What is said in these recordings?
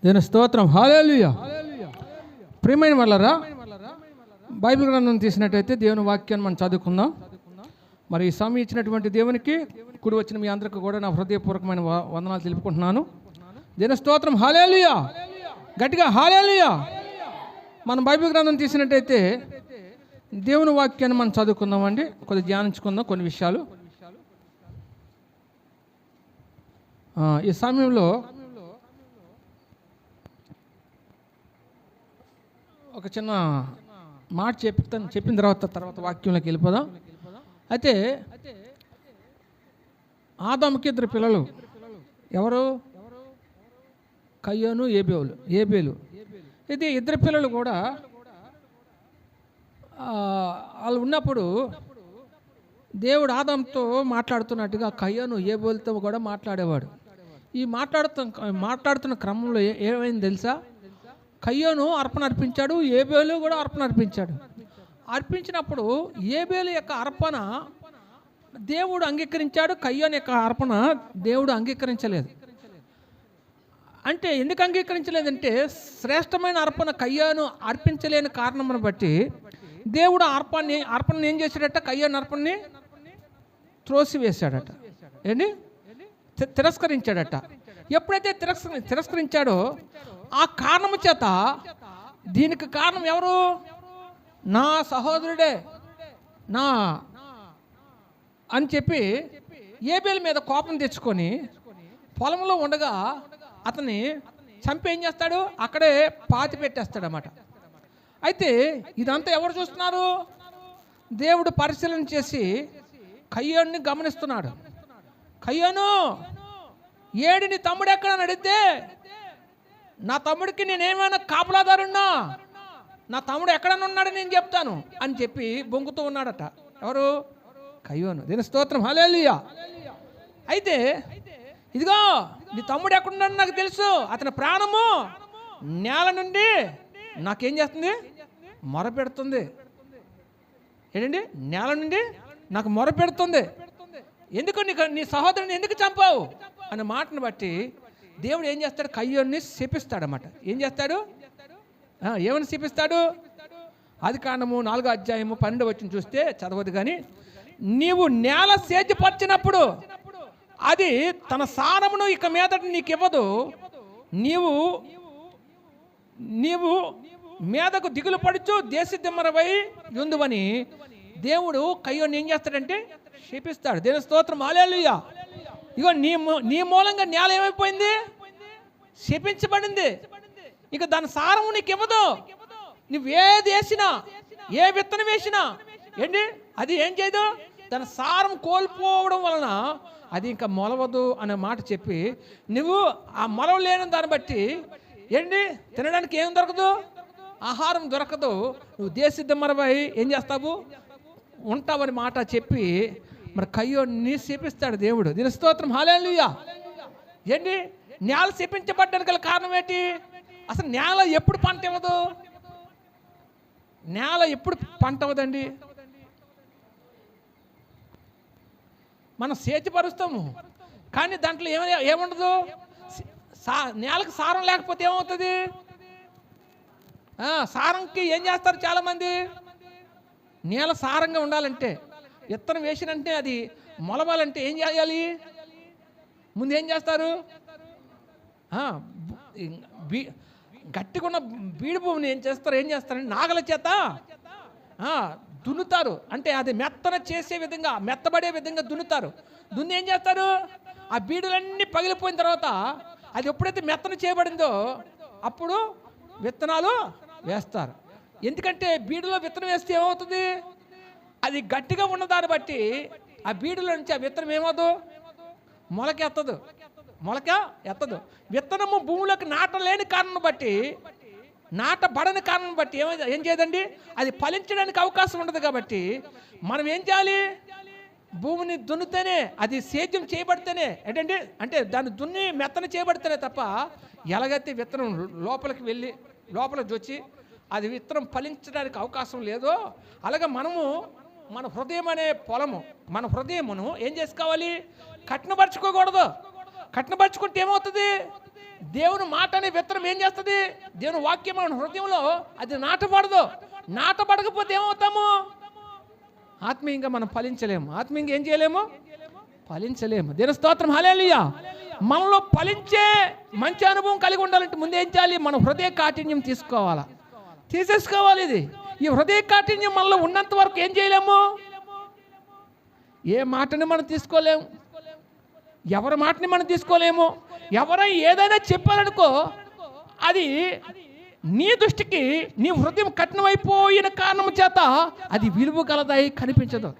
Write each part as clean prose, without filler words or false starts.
దీని స్తోత్రం. హల్లెలూయా. ప్రియమైన వాళ్ళరా, బైబిల్ గ్రంథం తీసినట్టయితే దేవుని వాక్యాన్ని మనం చదువుకుందాం. మరి ఈ సమయం ఇచ్చినటువంటి దేవునికి కూడి వచ్చిన మీ అందరికీ కూడా నా హృదయపూర్వకమైన వందనాలు తెలుపుకుంటున్నాను. దీని స్తోత్రం. హల్లెలూయా. గట్టిగా హల్లెలూయా. మనం బైబిల్ గ్రంథం తీసినట్టయితే దేవుని వాక్యాన్ని మనం చదువుకుందామండి. కొద్దిగా ధ్యానించుకుందాం కొన్ని విషయాలు. ఈ సమయంలో ఒక చిన్న మాట చెప్పిన తర్వాత వాక్యంలోకి వెళ్ళిపోదాం. అయితే ఆదాముకి ఇద్దరు పిల్లలు. ఎవరు? కయ్యోను, ఏబేలు. ఇది ఇద్దరు పిల్లలు కూడా వాళ్ళు ఉన్నప్పుడు దేవుడు ఆదాముతో మాట్లాడుతున్నట్టుగా కయ్యోను ఏబేలుతో కూడా మాట్లాడేవాడు. ఈ మాట్లాడుతున్న క్రమంలో ఏమైంది తెలుసా? కయ్యోను అర్పణ అర్పించాడు, ఏబేలు కూడా అర్పణ అర్పించాడు. అర్పించినప్పుడు ఏబేలు యొక్క అర్పణ దేవుడు అంగీకరించాడు, కయ్యోను యొక్క అర్పణ దేవుడు అంగీకరించలేదు. అంటే ఎందుకు అంగీకరించలేదంటే శ్రేష్టమైన అర్పణ కయ్యోను అర్పించలేని కారణమును బట్టి దేవుడు అర్పణ ఏం చేశాడట? కయ్యోను అర్పణని త్రోసివేశాడట. ఏంటి? తిరస్కరించాడట. ఎప్పుడైతే తిరస్కరించాడో ఆ కారణము చేత దీనికి కారణం ఎవరు? నా సహోదరుడే నా అని చెప్పి ఏబేలు మీద కోపం తెచ్చుకొని పొలంలో ఉండగా అతన్ని చంపి ఏం చేస్తాడు? అక్కడే పాతి పెట్టేస్తాడు అన్నమాట. అయితే ఇదంతా ఎవరు చూస్తున్నారు? దేవుడు పరిశీలన చేసి కయ్యోన్ని గమనిస్తున్నాడు. కయ్యోను, ఏడి నీ తమ్ముడు ఎక్కడ అడిగితే, నా తమ్ముడికి నేనేమైనా కాపలాదారున్నా, నా తమ్ముడు ఎక్కడన్నా ఉన్నాడు నేను చెప్తాను అని చెప్పి బొంగుతూ ఉన్నాడట. ఎవరు? కయ్యోను. దీని స్తోత్రం. హల్లెలూయా. అయితే ఇదిగో నీ తమ్ముడు ఎక్కడున్నాడు నాకు తెలుసు, అతని ప్రాణము నేల నుండి నాకేం చేస్తుంది? మొరపెడుతుంది. ఏంటండి? నేల నుండి నాకు మొరపెడుతుంది. ఎందుకు నీ సహోదరుని ఎందుకు చంపావు అనే మాటను బట్టి దేవుడు ఏం చేస్తాడు? కయ్యోన్ని శపిస్తాడన్నమాట. ఏం చేస్తాడు? ఏమని శపిస్తాడు? ఆదికాండము 4వ అధ్యాయము 12వ వచనం చూస్తే చదవదు కానీ, నీవు నేల సేద్యపరిచినప్పుడు అది తన సారమును ఇక మీదట నీకు ఇవ్వదు, నీవు మీదకు దిగులు పడుచు దేశదిమ్మరవై యుందువని దేవుడు కయ్యోన్ని ఏం చేస్తాడంటే శపిస్తాడు. దేవుని స్తోత్రం. హల్లెలూయా. ఇగో నీ మూలంగా నేల ఏమైపోయింది? శపించబడింది. ఇక దాని సారము నీకు ఇవ్వదు. నువ్వు ఏది వేసినా, ఏ విత్తనం వేసినా ఏంటి అది ఏం చేయదు? తన సారం కోల్పోవడం వలన అది ఇంకా మొలవదు అనే మాట చెప్పి, నువ్వు ఆ మొలవ లేని దాన్ని బట్టి ఏంటి తినడానికి ఏం దొరకదు? ఆహారం దొరకదు. నువ్వు దేశదిమ్మరపై ఏం చేస్తావు? ఉంటావని మాట చెప్పి మరి కయ్యోన్ని శపిస్తాడు దేవుడు. దీని స్తోత్రం. హల్లెలూయా. ఏంటి? నేల శపించబడ్డానికి గల కారణం ఏంటి? అసలు నేల ఎప్పుడు పంట ఇవ్వదు? నేల ఎప్పుడు పంట అవ్వదండి? మనం సేద్యపరుస్తాము కానీ దాంట్లో ఏముండదు. నేలకు సారం లేకపోతే ఏమవుతుంది? సారంకి ఏం చేస్తారు చాలామంది? నేల సారంగా ఉండాలంటే, విత్తనం వేసినంటే అది మొలవాలంటే ఏం చేయాలి? ముందు ఏం చేస్తారు? గట్టిగా ఉన్న బీడు భూమిని ఏం చేస్తారంటే నాగల చేత దున్నుతారు. అంటే అది మెత్తబడే విధంగా దున్నుతారు. దున్ని ఏం చేస్తారు? ఆ బీడులన్నీ పగిలిపోయిన తర్వాత అది ఎప్పుడైతే మెత్తన చేయబడిందో అప్పుడు విత్తనాలు వేస్తారు. ఎందుకంటే బీడులో విత్తనం వేస్తే ఏమవుతుంది? అది గట్టిగా ఉన్నదాన్ని బట్టి ఆ బీడులో నుంచి ఆ విత్తనం ఏమవుతుంది? మొలక ఎత్తదు. విత్తనము భూమిలోకి నాటలేని కారణం బట్టి, నాటబడని కారణం బట్టి ఏం చేయదండి? అది ఫలించడానికి అవకాశం ఉండదు. కాబట్టి మనం ఏం చేయాలి? భూమిని దున్నితేనే, అది సేద్యం చేయబడితేనే, ఏంటంటే అంటే దాన్ని దున్ని మెత్తన చేయబడితేనే తప్ప ఎలాగైతే విత్తనం లోపలికి వెళ్ళి లోపలికి వచ్చి అది విత్తనం ఫలించడానికి అవకాశం లేదో అలాగే మనము మన హృదయం అనే పొలము, మన హృదయమును ఏం చేసుకోవాలి? కఠినపరచుకోకూడదు. కఠినపరచుకుంటే ఏమవుతుంది? దేవుని మాట అనే విత్తనం ఏం చేస్తుంది? దేవుని వాక్యం మన హృదయంలో అది నాటపడదు. నాటపడకపోతే ఏమవుతాము? ఆత్మీయంగా మనం ఫలించలేము. ఆత్మీయంగా ఏం చేయలేము? ఫలించలేము. దేవుని స్తోత్రం, హల్లెలూయా. మనలో ఫలించే మంచి అనుభవం కలిగి ఉండాలంటే ముందు ఏం చేయాలి? మన హృదయ కాఠిన్యం తీసేసుకోవాలి. ఇది ఈ హృదయ కాఠిన్యం మనలో ఉన్నంత వరకు ఏం చేయలేము? ఏ మాటని మనం తీసుకోలేము, ఎవరి మాటని మనం తీసుకోలేము. ఎవరైనా ఏదైనా చెప్పాలనుకో, అది నీ దృష్టికి నీ హృదయం కఠినమైపోయిన కారణం చేత అది విలువ గలదై కనిపించదు.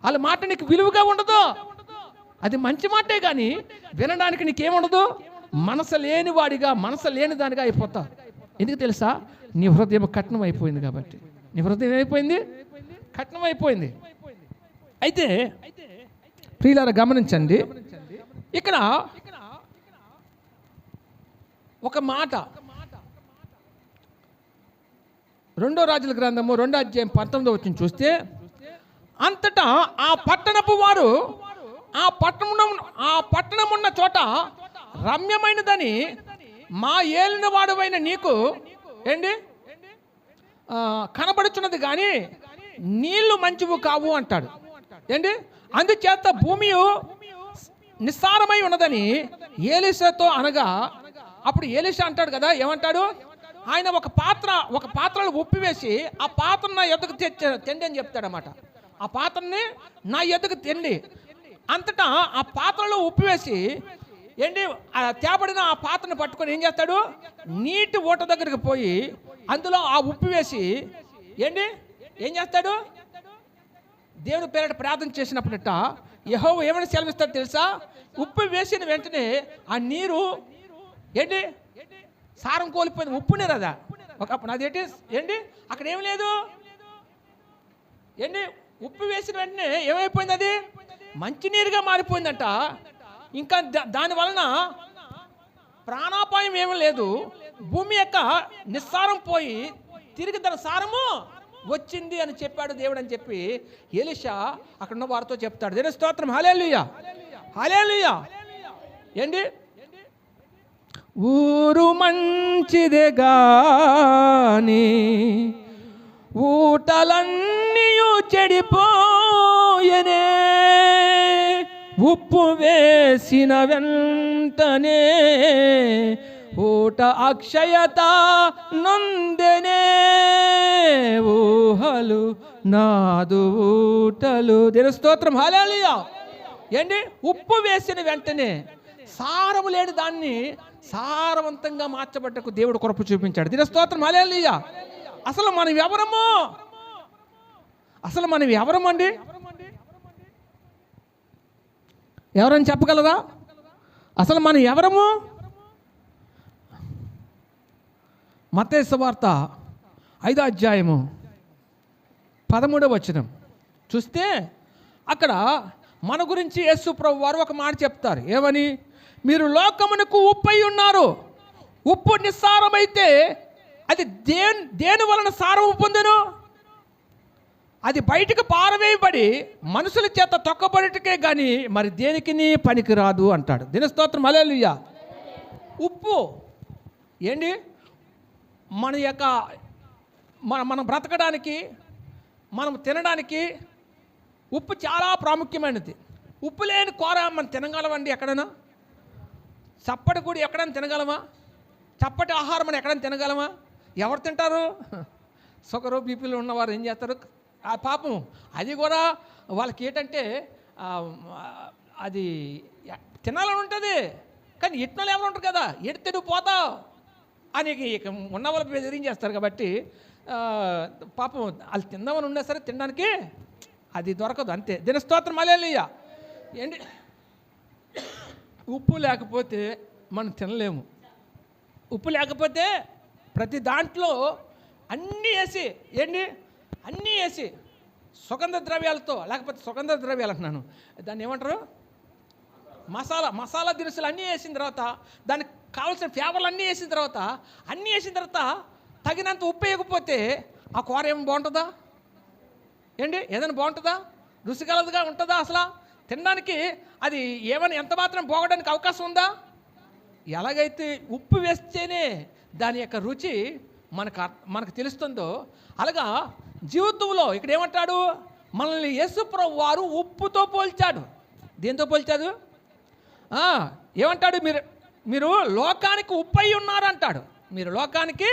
వాళ్ళ మాట నీకు విలువగా ఉండదు. అది మంచి మాటే కానీ వినడానికి నీకేముండదు. మనసు లేని వాడిగా, మనసు లేని దానిగా అయిపోతావు. ఎందుకు తెలుసా? నీ హృదయం కఠినం అయిపోయింది కాబట్టి. నీ హృదయం అయిపోయింది, కఠినం అయిపోయింది. అయితే ప్రియులారా గమనించండి, ఇక్కడ ఒక మాట 2 రాజుల గ్రంథము 2వ అధ్యాయం 19వ వచనం చూస్తే, అంతటా ఆ పట్టణపు వారు ఆ పట్టణం ఉన్న చోట రమ్యమైనదని మా ఏలిన వాడువైన నీకు ఏంటి కనబడుచున్నది కానీ నీళ్లు మంచివి కావు అంటాడు. ఏంటి? అందుచేత భూమి నిస్సారమై ఉన్నదని ఏలీషాతో అనగా, అప్పుడు ఎలీషా అంటాడు కదా, ఏమంటాడు? ఆయన ఒక పాత్రలో ఉప్పు వేసి ఆ పాత్రను నా ఎద్దకు తెండి అని చెప్తాడు అన్నమాట. ఆ పాత్రని నా ఎద్దకు తెండి. అంతటా ఆ పాత్రలో ఉప్పు వేసి ఏంటి తేబడిన ఆ పాత్రను పట్టుకొని ఏం చేస్తాడు? నీటి ఊట దగ్గరికి పోయి అందులో ఆ ఉప్పు వేసి ఏంటి ఏం చేస్తాడు? దేవుని పేరిట ప్రార్థన చేసినప్పుడట యెహోవా ఏమని సెలవిస్తాడు తెలుసా? ఉప్పు వేసిన వెంటనే ఆ నీరు ఏంటి సారం కోల్పోయింది. ఉప్పు నీరు అదా ఒకప్పుడు అదేంటి ఏంటి అక్కడ ఏం లేదు. ఏంటి ఉప్పు వేసిన వెంటనే ఏమైపోయింది? అది మంచినీరుగా మారిపోయిందంట. ఇంకా దాని వలన ప్రాణాపాయం ఏమీ లేదు. భూమి యొక్క నిస్సారం పోయి తిరిగి దాని సారము వచ్చింది అని చెప్పాడు దేవుడు అని చెప్పి ఎలీషా అక్కడ ఉన్న వారితో చెప్తాడు. దేవుని స్తోత్రం, హల్లెలూయా, హల్లెలూయా. ఏంటి? ఊరు మంచిదే గాని ఊటలన్నీయు చెడిపోయనే, ఉప్పు వేసిన వెంటనే ఊట అక్షయత నొందెనే, ఊహలు నాదు ఊటలు. దేవుని స్తోత్రం, హల్లెలూయా. ఏంటి? ఉప్పు వేసిన వెంటనే సారము లేని దాన్ని సారవంతంగా మార్చబడ్డకు దేవుడు కృప చూపించాడు. దేవుని స్తోత్రం, హల్లెలూయా. అసలు మనం ఎవరము? అసలు మనం ఎవరమండి? ఎవరని చెప్పగలరా? అసలు మనం ఎవరము? మత్తయి సువార్త 5వ అధ్యాయము 13వ వచనం చూస్తే అక్కడ మన గురించి యేసు ప్రభు వారు ఒక మాట చెప్తారు. ఏమని? మీరు లోకమునకు ఉప్పై ఉన్నారు. ఉప్పు నిస్సారమైతే అది దేని వలన సారము పొందెను? అది బయటకు పారవేయబడి మనుషుల చేత తొక్కబడిటకే కానీ మరి దేనికి పనికి రాదు అంటాడు. దేవుని స్తోత్రం, హల్లెలూయా. ఉప్పు ఏంటి? మన యొక్క మనం బ్రతకడానికి, మనం తినడానికి ఉప్పు చాలా ప్రాముఖ్యమైనది. ఉప్పు లేని కూర మనం తినగలమండి? ఎక్కడైనా చప్పటి కూడా ఎక్కడైనా తినగలమా? చప్పటి ఆహారం మనం ఎక్కడైనా తినగలమా? ఎవరు తింటారు? షుగరు బీపీలు ఉన్నవారు ఏం చేస్తారు? ఆ పాపం అది కూడా వాళ్ళకి ఏంటంటే అది తినాలని ఉంటుంది, కానీ ఇట్నాలు ఎవరు ఉంటారు కదా, ఎడితే నువ్వు పోతావు అని ఉన్న వాళ్ళు బెదిరించేస్తారు. కాబట్టి పాపం వాళ్ళు తిందామని ఉన్నా సరే తినడానికి అది దొరకదు, అంతే. దేవుని స్తోత్రం, హల్లెలూయా. ఏంటి? ఉప్పు లేకపోతే మనం తినలేము. ఉప్పు లేకపోతే ప్రతి దాంట్లో అన్నీ వేసి అన్నీ వేసి సుగంధ ద్రవ్యాలతో, లేకపోతే సుగంధ ద్రవ్యాలు అంటున్నాను, దాన్ని ఏమంటారు? మసాలా దినుసులు అన్నీ వేసిన తర్వాత, దానికి కావాల్సిన ఫ్లేవర్లు అన్నీ వేసిన తర్వాత, తగినంత ఉప్పు వేయకపోతే ఆ కూర ఏమి బాగుంటుందా? ఏంటి? ఏదైనా బాగుంటుందా? రుచిగలదుగా ఉంటుందా? అసలు తినడానికి అది ఏమైనా ఎంత మాత్రం పోగడానికి అవకాశం ఉందా? ఎలాగైతే ఉప్పు వేస్తేనే దాని యొక్క రుచి మనకు తెలుస్తుందో, అలాగా జీవితంలో ఇక్కడ ఏమంటాడు, మనల్ని యేసుప్రభువు వారు ఉప్పుతో పోల్చాడు. దేంతో పోల్చాడు? ఏమంటాడు, మీరు లోకానికి ఉప్పై ఉన్నారు అంటాడు. మీరు లోకానికి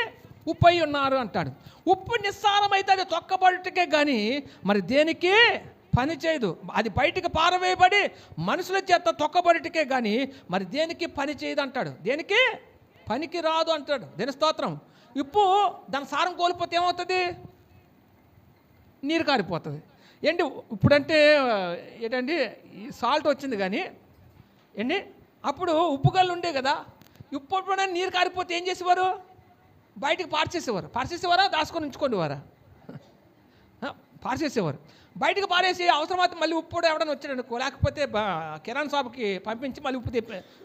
ఉప్పై ఉన్నారు అంటాడు. ఉప్పు నిస్సారమైతే అది తొక్కబడికే కానీ మరి దేనికి పని చేయదు. అది బయటికి పారవేయబడి మనుషుల చేత తొక్కబడికే కానీ మరి దేనికి పని చేయదు అంటాడు. దేనికి పనికి రాదు అంటాడు. దేని స్తోత్రం. ఉప్పు దాని సారం కోల్పోతే ఏమవుతుంది? నీరు కారిపోతుంది. ఏంటి ఇప్పుడంటే ఏంటండి ఈ సాల్ట్ వచ్చింది కానీ ఏంటి అప్పుడు ఉప్పు గల్లు ఉండే కదా. ఉప్పు నీరు కారిపోతే ఏం చేసేవారు? బయటికి పార్చేసేవారా దాచుకొని ఉంచుకోండివారా? పార్చేసేవారు. బయటకు పారేసి అవసరమైతే మళ్ళీ ఉప్పు కూడా ఎవడన్నా వచ్చాడనుకో, లేకపోతే కిరాణా షాపుకి పంపించి మళ్ళీ ఉప్పు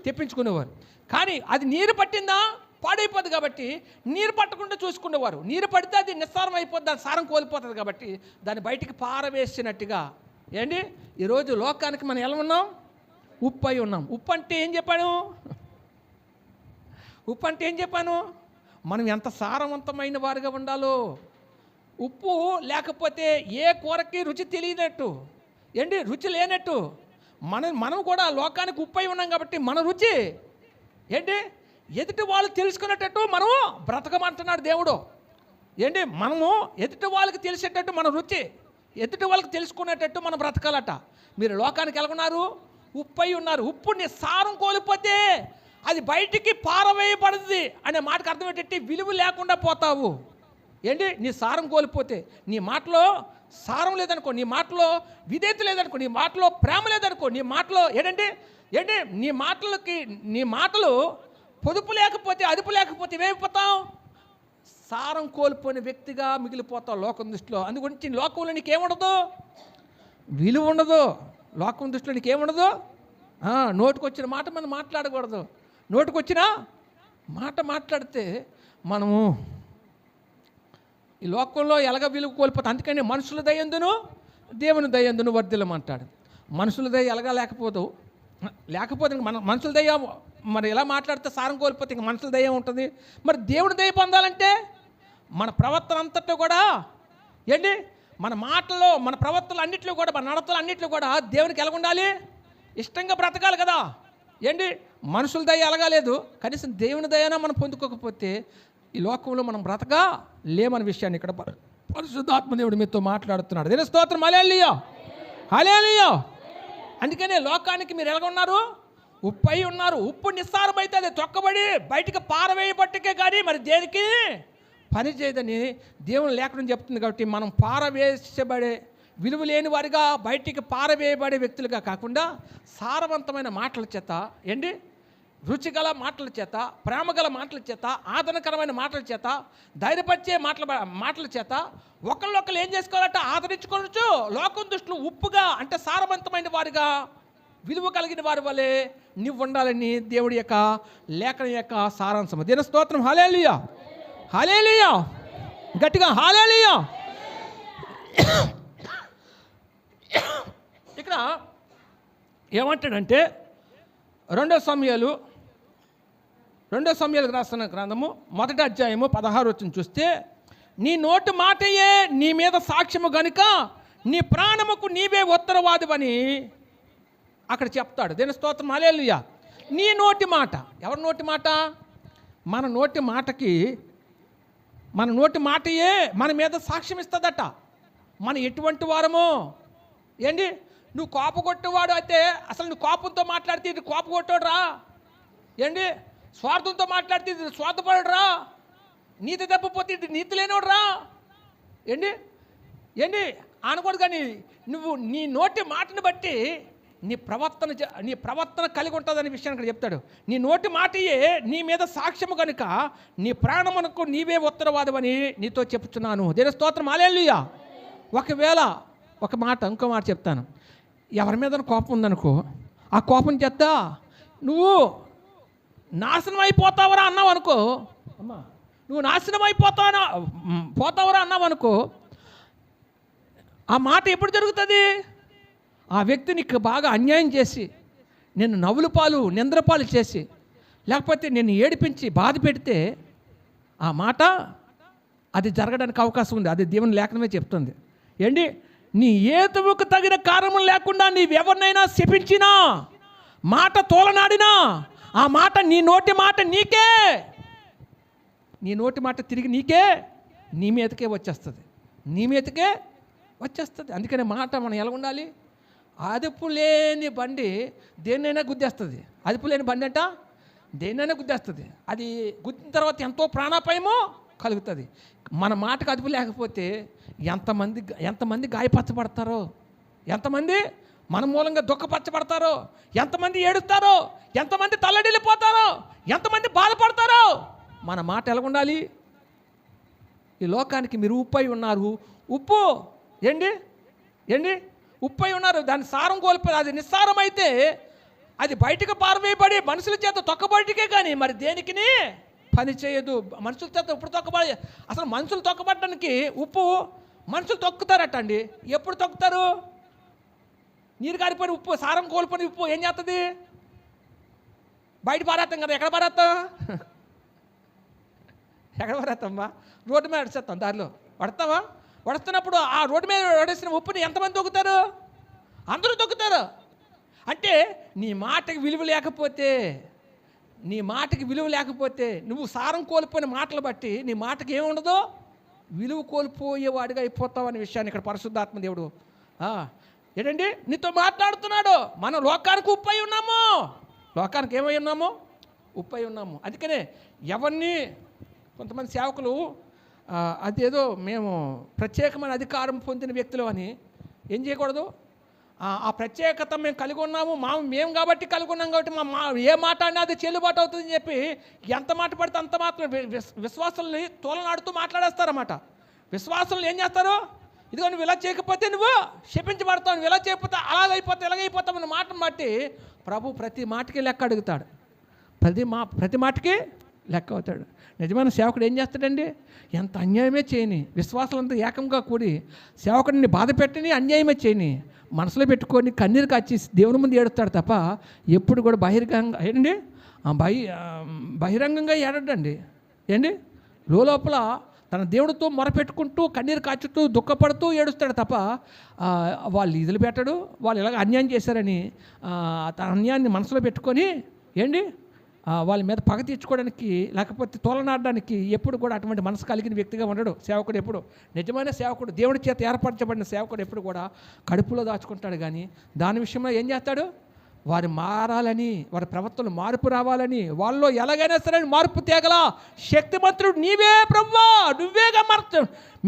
తెప్పించుకునేవారు. కానీ అది నీరు పట్టిందా పాడైపోద్ది కాబట్టి నీరు పట్టకుండా చూసుకునేవారు. నీరు పడితే అది నిస్సారం అయిపోద్ది, దాని సారం కోల్పోతుంది కాబట్టి దాన్ని బయటికి పారవేసినట్టుగా ఏంటి ఈరోజు లోకానికి మనం ఎలా ఉన్నాం? ఉప్పు అయి ఉన్నాం. ఉప్పు అంటే ఏం చెప్పాను? ఉప్పు అంటే ఏం చెప్పాను? మనం ఎంత సారవంతమైన వారుగా ఉండాలో. ఉప్పు లేకపోతే ఏ కూరకి రుచి తెలియనట్టు, ఏంటి రుచి లేనట్టు. మనం కూడా లోకానికి ఉప్పు అయి ఉన్నాం కాబట్టి మన రుచి ఏంటి ఎదుటి వాళ్ళు తెలుసుకునేటట్టు మనం బ్రతకమంటున్నాడు దేవుడు. ఏంటి మనము ఎదుటి వాళ్ళకి తెలిసేటట్టు మన రుచి ఎదుటి వాళ్ళకి తెలుసుకునేటట్టు మనం బ్రతకాలట. మీరు లోకానికి ఎలాగున్నారు? ఉప్పు అయి ఉన్నారు. ఉప్పుని సారం కోల్పోతే అది బయటికి పారవేయబడుతుంది అనే మాటకు అర్థం ఏంటంటే విలువ లేకుండా పోతావు. ఏంటి నీ సారం కోల్పోతే, నీ మాటలో సారం లేదనుకో, నీ మాటలో విధేయత లేదనుకో, నీ మాటలో ప్రేమ లేదనుకో, నీ మాటలో ఏంటంటే నీ మాటలు పొదుపు లేకపోతే అదుపు లేకపోతే ఏమైపోతావు? సారం కోల్పోయిన వ్యక్తిగా మిగిలిపోతావు లోకం దృష్టిలో. అందుగురించి లోకంలో నీకేముండదు? విలువ ఉండదు. లోకం దృష్టిలో నీకేముండదు? నోటికొచ్చిన మాట మనం మాట్లాడకూడదు. నోటికొచ్చిన మాట మాట్లాడితే మనము ఈ లోకంలో ఎలాగ విలువ కోల్పోతాం. అందుకని మనుషుల దయందును దేవుని దయందును వర్ధిల్లమంటాడు. మనుషుల దయ ఎలాగా లేకపోతే మన మనుషుల దయ మరి ఎలా మాట్లాడితే సారం కోల్పోతే ఇంక మనుషుల దయ ఉంటుంది. మరి దేవుని దయ పొందాలంటే మన ప్రవర్తన అంతట్లో కూడా ఏంటి మన మాటల్లో మన ప్రవర్తనలు అన్నింటిలో కూడా మన నడతలు అన్నింటిలో కూడా దేవునికి ఎలా ఉండాలి? ఇష్టంగా బ్రతకాలి కదా. ఏంటి మనుషుల దయ ఎలాగా లేదు, కనీసం దేవుని దయనా మనం పొందుకోకపోతే ఈ లోకంలో మనం బ్రతక లేమనే విషయాన్ని ఇక్కడ పరిశుద్ధాత్మదేవుడు మీతో మాట్లాడుతున్నాడు. దేని స్తోత్రం. హల్లెలూయా, హల్లెలూయా. అందుకనే లోకానికి మీరు ఎలాగ ఉన్నారు? ఉప్పు అయి ఉన్నారు. ఉప్పు నిస్సారమైతే అది తొక్కబడి బయటికి పారవేయబట్టకే కానీ మరి దేనికి పని చేయదని దేవుని లేఖనం చెప్తుంది. కాబట్టి మనం పారవేసబడే విలువ లేని వారిగా బయటికి పారవేయబడే వ్యక్తులుగా కాకుండా సారవంతమైన మాటల చేత ఏంటి రుచిగల మాటల చేత, ప్రేమగల మాటల చేత, ఆదరణకరమైన మాటల చేత, ధైర్యపరిచే మాటల చేత ఒకళ్ళొకళ్ళు ఏం చేసుకోవాలంటే ఆదరించుకోవచ్చు. లోకం దృష్టిలో ఉప్పుగా అంటే సారవంతమైన వారిగా విలువ కలిగిన వారి వల్లే నువ్వు ఉండాలని దేవుడి యొక్క లేఖనం యొక్క సారాంశం. దీని స్తోత్రం. హల్లెలూయా, హల్లెలూయా. గట్టిగా హల్లెలూయా. ఇక్కడ ఏమంటాడంటే 2 సమూయేలు రాసిన గ్రంథము 1వ అధ్యాయము 16వ వచనం చూస్తే, నీ నోటి మాటయే నీ మీద సాక్ష్యము గనుక నీ ప్రాణముకు నీవే ఉత్తరవాదివని అక్కడ చెప్తాడు. దేని స్తోత్రం. హల్లెలూయా. నీ నోటి మాట. ఎవరి నోటి మాట? మన నోటి మాటయే మన మీద సాక్ష్యం ఇస్తుందట. మన ఎటువంటి వారమో ఏంటి నువ్వు కోప కొట్టేవాడు అయితే అసలు నువ్వు కోపంతో మాట్లాడితే ఇది కోప కొట్టాడు రా. ఏంటి స్వార్థంతో మాట్లాడితే ఇది స్వార్థపడు రా. నీతి తప్పిపోతే ఇది నీతి లేనివాడు రా. ఏంటి అనకూడదు. కానీ నువ్వు నీ నోటి మాటను బట్టి నీ ప్రవర్తన కలిగి ఉంటుందనే విషయాన్ని ఇక్కడ చెప్తాడు. నీ నోటి మాటయే నీ మీద సాక్ష్యము కనుక నీ ప్రాణమునకు నీవే ఉత్తరవాదమని నీతో చెప్తున్నాను. దేని స్తోత్రం. హల్లెలూయా. ఒకవేళ ఇంకో మాట చెప్తాను. ఎవరి మీద కోపం ఉందనుకో, ఆ కోపం చేత నువ్వు నాశనం అయిపోతావరా అన్నావు అనుకో, నువ్వు నాశనం పోతావరా అన్నావు అనుకో, ఆ మాట ఎప్పుడు జరుగుతుంది? ఆ వ్యక్తి నీకు బాగా అన్యాయం చేసి నిన్ను నవ్వుల పాలు నింద్రపాలు చేసి లేకపోతే నేను ఏడిపించి బాధ పెడితే ఆ మాట అది జరగడానికి అవకాశం ఉంది. అది దేవుని లేఖనమే చెప్తుంది. ఏంటి? నీ ఏతువుకు తగిన కారణం లేకుండా నీవెవరినైనా శపించినా, మాట తోలనాడినా, ఆ మాట నీ నోటి మాట నీకే, నీ నోటి మాట తిరిగి నీకే, నీ మీదకే వచ్చేస్తుంది, నీ మీదకే వచ్చేస్తుంది. అందుకనే మాట మనం ఎలా ఉండాలి? అదుపు లేని బండి దేన్నైనా గుద్దేస్తుంది. అదుపు లేని బండి అంట దేన్నైనా గుద్దేస్తుంది. అది గుద్దిన తర్వాత ఎంతో ప్రాణాపాయమో కలుగుతుంది. మన మాటకు అదుపు లేకపోతే ఎంతమంది గాయపరచబడతారో, ఎంతమంది మన మూలంగా దుఃఖపరచబడతారో, ఎంతమంది ఏడుస్తారో, ఎంతమంది తల్లడిల్లిపోతారో, ఎంతమంది బాధపడతారో. మన మాట ఎలా ఉండాలి? ఈ లోకానికి మీరు ఉప్పై ఉన్నారు. ఉప్పు ఏంటి ఉప్పై ఉన్నారు. దాని సారం కోల్పోయి అది నిస్సారం అయితే అది బయటకు పారవేయబడి మనుషుల చేత తొక్కబడికే కానీ మరి దేనికిని పని చేయదు. మనుషుల చేత ఇప్పుడు తొక్కబడి, అసలు మనుషులు తొక్కబడడానికి ఉప్పు మనుషులు తొక్కుతారట అండి. ఎప్పుడు తొక్కుతారు? నీరు కారిపోయిన ఉప్పు, సారం కోల్పోయిన ఉప్పు ఏం చేస్తుంది? బయట పారేస్తాం కదా. ఎక్కడ పారేస్తాం? ఎక్కడ పారేస్తామ్మా? రోడ్డు మీద అడిచేస్తాం. దారిలో పడతావా? వడుస్తున్నప్పుడు ఆ రోడ్డు మీద వడేసిన ఉప్పుని ఎంతమంది తొక్కుతారు? అందరూ తొక్కుతారు. అంటే నీ మాటకి విలువ లేకపోతే, నువ్వు సారం కోల్పోయిన మాటలు బట్టి నీ మాటకి ఏముండదో విలువ కోల్పోయేవాడిగా అయిపోతావు అనే విషయాన్ని ఇక్కడ పరిశుద్ధాత్మ దేవుడు ఏంటండి నీతో మాట్లాడుతున్నాడు. మనం లోకానికి ఉప్పై ఉన్నాము. లోకానికి ఏమై ఉన్నాము? ఉప్పై ఉన్నాము. అందుకనే ఎవరిని కొంతమంది సేవకులు అదేదో మేము ప్రత్యేకమైన అధికారం పొందిన వ్యక్తులు అని ఏం చేయకూడదు. ఆ ప్రత్యేకత మేము కలిగి ఉన్నాము, మేము కాబట్టి కలిగి ఉన్నాం కాబట్టి ఏ మాట అన్నా అది చెల్లుబాటు అవుతుందని చెప్పి ఎంత మాట పడితే అంత మాత్రం విశ్వాసాలని తోలనాడుతూ మాట్లాడేస్తారన్నమాట. విశ్వాసాలు ఏం చేస్తారు? ఇదిగో నువ్వు ఇలా చేయకపోతే నువ్వు శపించబడతావు, నువ్వు ఇలా చేయకపోతే అలాగైపోతావు, ఇలాగైపోతావు అన్న మాటను బట్టి ప్రభు ప్రతి మాటకి లెక్క అడుగుతాడు. ప్రతి మాటకి లెక్క అవుతాడు. నిజమైన సేవకుడు ఏం చేస్తాడండి? ఎంత అన్యాయమే చేయని, విశ్వాసాలంతా ఏకంగా కూడి సేవకుడిని బాధ పెట్టని, అన్యాయమే చేయని మనసులో పెట్టుకొని కన్నీరు కాచి దేవుని ముందు ఏడుస్తాడు తప్ప ఎప్పుడు కూడా బహిరంగంగా ఏడడండి. లోపల తన దేవుడితో మొరపెట్టుకుంటూ కన్నీరు కాచుతూ దుఃఖపడుతూ ఏడుస్తాడు తప్ప వాళ్ళు ఇదిలు పెట్టడు. వాళ్ళు ఇలాగ అన్యాయం చేశారని తన అన్యాయాన్ని మనసులో పెట్టుకొని వాళ్ళ మీద పగ తీర్చుకోవడానికి లేకపోతే తోలనాడడానికి ఎప్పుడు కూడా అటువంటి మనసు కలిగిన వ్యక్తిగా ఉండడు సేవకుడు. ఎప్పుడు నిజమైన సేవకుడు, దేవుడి చేత ఏర్పరచబడిన సేవకుడు ఎప్పుడు కూడా కడుపులో దాచుకుంటాడు. కానీ దాని విషయంలో ఏం చేస్తాడు? వారు మారాలని, వారి ప్రవర్తనలు మార్పు రావాలని, వాళ్ళలో ఎలాగైనా సరే మార్పు తేగల శక్తిమంతుడు నీవే ప్రభువా, నువ్వేగా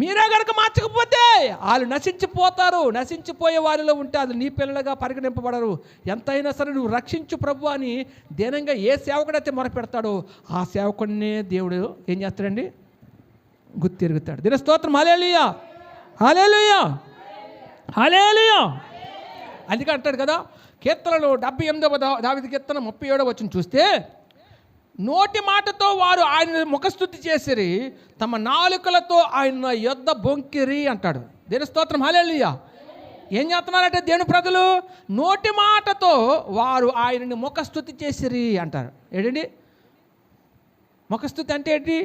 మీరే కనుక మార్చకపోతే వాళ్ళు నశించిపోతారు. నశించిపోయే వారిలో ఉంటే అది నీ పిల్లలుగా పరిగణింపబడరు. ఎంతైనా సరే నువ్వు రక్షించు ప్రభు అని దేనంగా ఏ సేవకుడైతే మొరపెడతాడో ఆ సేవకుడినే దేవుడు ఏం చేస్తాడండి? గుర్తిరుగుతాడు. దీని స్తోత్రం. హల్లెలూయా, హల్లెలూయా, హల్లెలూయా. అందుకే అంటాడు కదా కీర్తనలో 78వ దావీదు కీర్తన 37వ వచనం చూస్తే, నోటి మాటతో వారు ఆయన ముఖస్తుతి చేసిరి, తమ నాలుకలతో ఆయన యొద్ద బొంకిరి అంటాడు. దేవుని స్తోత్రం. హల్లెలూయా. ఏం చేస్తున్నారంటే దేవుని ప్రజలు నోటి మాటతో వారు ఆయనని ముఖస్తుతి చేసిరి అంటారు. ఏంటండి ముఖస్తుతి అంటే ఏంటి?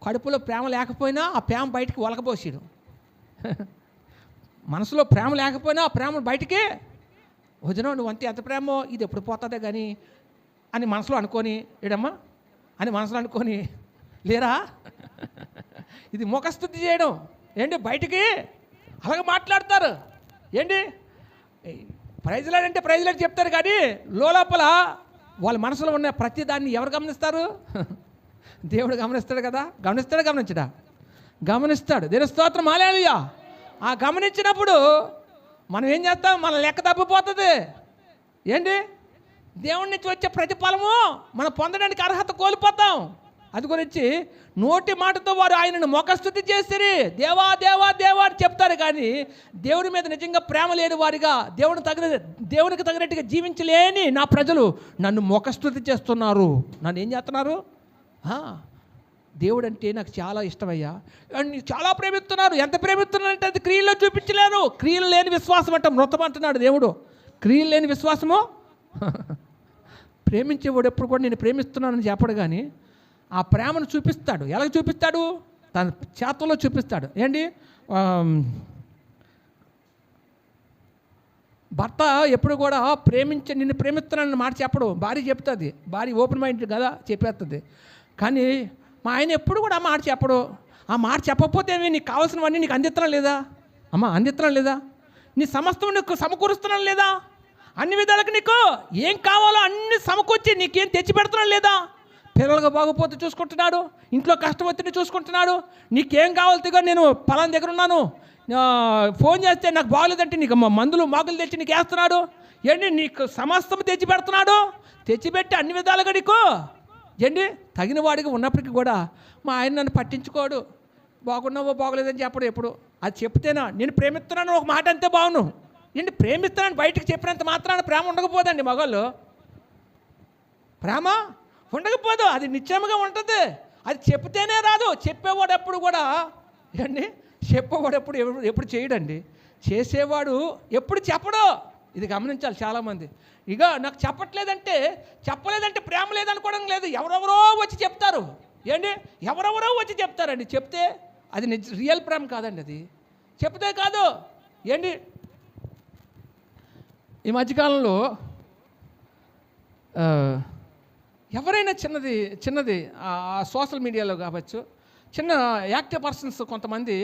కడుపులో ప్రేమ లేకపోయినా ఆ ప్రేమ బయటికి ఒలకబోసాడు. మనసులో ప్రేమ లేకపోయినా ఆ ప్రేమ బయటికి వదిన నువ్వు అంతే ఎంత ప్రేమో ఇది ఎప్పుడు పోతుందే కానీ అని మనసులో అనుకొని ఏడమ్మా అని మనసులో అనుకొని లేరా ఇది ముఖస్తుతి చేయడం. బయటికి అలాగే మాట్లాడతారు. ప్రైజ్లాడంటే ప్రైజ్లాడు చెప్తారు కానీ లోపల వాళ్ళ మనసులో ఉన్న ప్రతి దాన్ని ఎవరు గమనిస్తారు? దేవుడు గమనిస్తాడు కదా. గమనించడా? గమనిస్తాడు. దేవుని స్తోత్రం. హల్లెలూయా. ఆ గమనించినప్పుడు మనం ఏం చేస్తాం? మన లెక్క తప్పిపోతుంది. దేవుడి నుంచి వచ్చే ప్రతిఫలము మనం పొందడానికి అర్హత కోల్పోతాం. అది గురించి నోటి మాటతో వారు ఆయనను ముఖస్తుతి చేసిరి, దేవా దేవా దేవా అని చెప్తారు కానీ దేవుడి మీద నిజంగా ప్రేమ లేని వారిగా దేవునికి తగినట్టుగా జీవించలేని నా ప్రజలు నన్ను ముఖస్తుతి చేస్తున్నారు. నన్ను ఏం చేస్తున్నారు? దేవుడు అంటే నాకు చాలా ఇష్టమయ్యా, చాలా ప్రేమిస్తున్నారు. ఎంత ప్రేమిస్తున్నారంటే అది క్రియల్లో చూపించలేరు. క్రియలు లేని విశ్వాసం అంటే మృతం అంటున్నాడు దేవుడు. క్రియలు లేని విశ్వాసము ప్రేమించేవాడు ఎప్పుడు కూడా నేను ప్రేమిస్తున్నానని చెప్పడు, కానీ ఆ ప్రేమను చూపిస్తాడు. ఎలా చూపిస్తాడు? తన చేతల్లో చూపిస్తాడు. ఏంటి, భర్త ఎప్పుడు కూడా నిన్ను ప్రేమిస్తున్నానని మాట చెప్పడు, భార్య చెప్తుంది. భార్య ఓపెన్ మైండ్ కదా, చెప్పేస్తుంది. కానీ మా ఆయన ఎప్పుడు కూడా ఆ మాట చెప్పడు. ఆ మాట చెప్పకపోతే నీకు కావాల్సినవన్నీ నీకు అందిస్తున్నాను లేదా అమ్మ, అందిస్తున్నాను లేదా? నీ సమస్తం నీకు సమకూరుస్తున్నాను లేదా? అన్ని విధాలకు నీకు ఏం కావాలో అన్ని సమకూర్చి నీకేం తెచ్చి పెడుతున్నాను లేదా? పిల్లలుగా బాగోపోతే చూసుకుంటున్నాడు, ఇంట్లో కష్టం వచ్చింది చూసుకుంటున్నాడు. నీకేం కావాలి తిగా, నేను పలానా దగ్గర ఉన్నాను, ఫోన్ చేస్తే నాకు బాగలేదంటే నీకు మందులు మాకులు తెచ్చి నీకు వేస్తున్నాడు. ఏంటి, నీకు సమస్తం తెచ్చి పెడుతున్నాడు. తెచ్చిపెట్టి అన్ని విధాలుగా నీకు ఏంటి తగిన వాడిగా ఉన్నప్పటికీ కూడా మా ఆయన నన్ను పట్టించుకోడు, బాగున్నావో బాగలేదని చెప్పడు ఎప్పుడు. అది చెప్తేనా నేను ప్రేమిస్తున్నాను ఒక మాట అంతే బాగును. ఏంటి, ప్రేమిస్తున్నాను బయటకు చెప్పినంత మాత్రాన ప్రేమ ఉండకపోదండి. మగవాళ్ళు ప్రేమ ఉండకపోదు, అది నిశ్చయముగా ఉంటుంది. అది చెప్తేనే రాదు. చెప్పేవాడు ఎప్పుడు కూడా ఏంటి, చెప్పేవాడు ఎప్పుడు చేయడండి. చేసేవాడు ఎప్పుడు చెప్పడు. ఇది గమనించాలి చాలామంది. ఇక నాకు చెప్పలేదంటే ప్రేమ లేదనుకోవడం లేదు. ఎవరెవరో వచ్చి చెప్తారు. ఏంటి, ఎవరెవరో వచ్చి చెప్తారండి. చెప్తే అది రియల్ ప్రేమ కాదండి. అది చెప్తే కాదు. ఏంటి, ఈ మధ్యకాలంలో ఎవరైనా చిన్నది సోషల్ మీడియాలో కావచ్చు, చిన్న యాక్టివ్ పర్సన్స్ కొంతమంది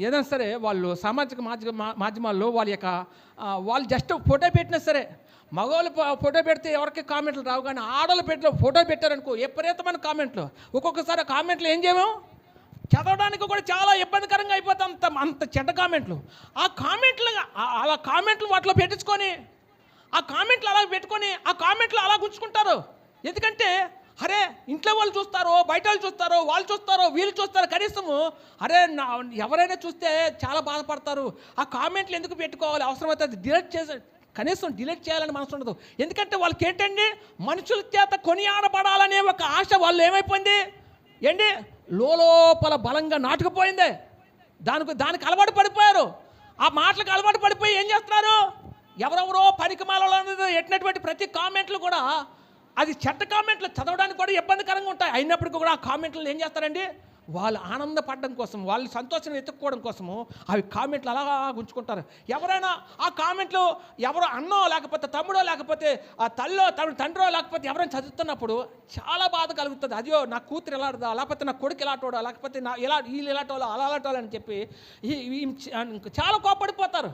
ఏదైనా సరే వాళ్ళు సామాజిక మాధ్యమాల్లో వాళ్ళు జస్ట్ ఫోటో పెట్టినా సరే, మగవాళ్ళు ఫోటో పెడితే ఎవరికి కామెంట్లు రావు, కానీ ఆడవాళ్ళు ఫోటో పెట్టారనుకో విపరీతమైన కామెంట్లు. ఒక్కొక్కసారి కామెంట్లు ఏం చేయము, చదవడానికి కూడా చాలా ఇబ్బందికరంగా అయిపోతుంది. అంత చెడ్డ కామెంట్లు. ఆ కామెంట్లు వాటిలో పెట్టించుకొని ఆ కామెంట్లు అలా గుంచుకుంటారు. ఎందుకంటే అరే ఇంట్లో వాళ్ళు చూస్తారో, బయట వాళ్ళు చూస్తారో, వీళ్ళు చూస్తారో, కనీసము అరే ఎవరైనా చూస్తే చాలా బాధపడతారు. ఆ కామెంట్లు ఎందుకు పెట్టుకోవాలి? అవసరమైతే కనీసం డిలీట్ చేయాలని మనసు ఉండదు. ఎందుకంటే వాళ్ళకి ఏంటండి, మనుషుల చేత కొనియాడబడాలనే ఒక ఆశ వాళ్ళు ఏమైపోయింది ఏంటి, లోపల బలంగా నాటుకుపోయింది. దానికి అలవాటు పడిపోయారు. ఆ మాటలకు అలవాటు పడిపోయి ఏం చేస్తున్నారు, ఎవరెవరో పనికిమాలలో ఎట్టినటువంటి ప్రతి కామెంట్లు కూడా అది చెడ్డ కామెంట్లు, చదవడానికి కూడా ఇబ్బందికరంగా ఉంటాయి. అయినప్పటికీ కూడా ఆ కామెంట్లు ఏం చేస్తారండి, వాళ్ళు ఆనందపడడం కోసం, వాళ్ళు సంతోషం వెతుక్కోవడం కోసము అవి కామెంట్లు అలా గుంచుకుంటారు. ఎవరైనా ఆ కామెంట్లు ఎవరో అన్నో లేకపోతే తమ్ముడో లేకపోతే ఆ తల్లో తండ్రో లేకపోతే ఎవరైనా చదువుతున్నప్పుడు చాలా బాధ కలుగుతుంది. అదియో నా కూతురు ఎలాడదా, లేకపోతే నా కొడుకు ఎలాటోడా, లేకపోతే వీళ్ళు ఎలాటోలా అలా అలాటోలని చెప్పి చాలా కోపడిపోతారు.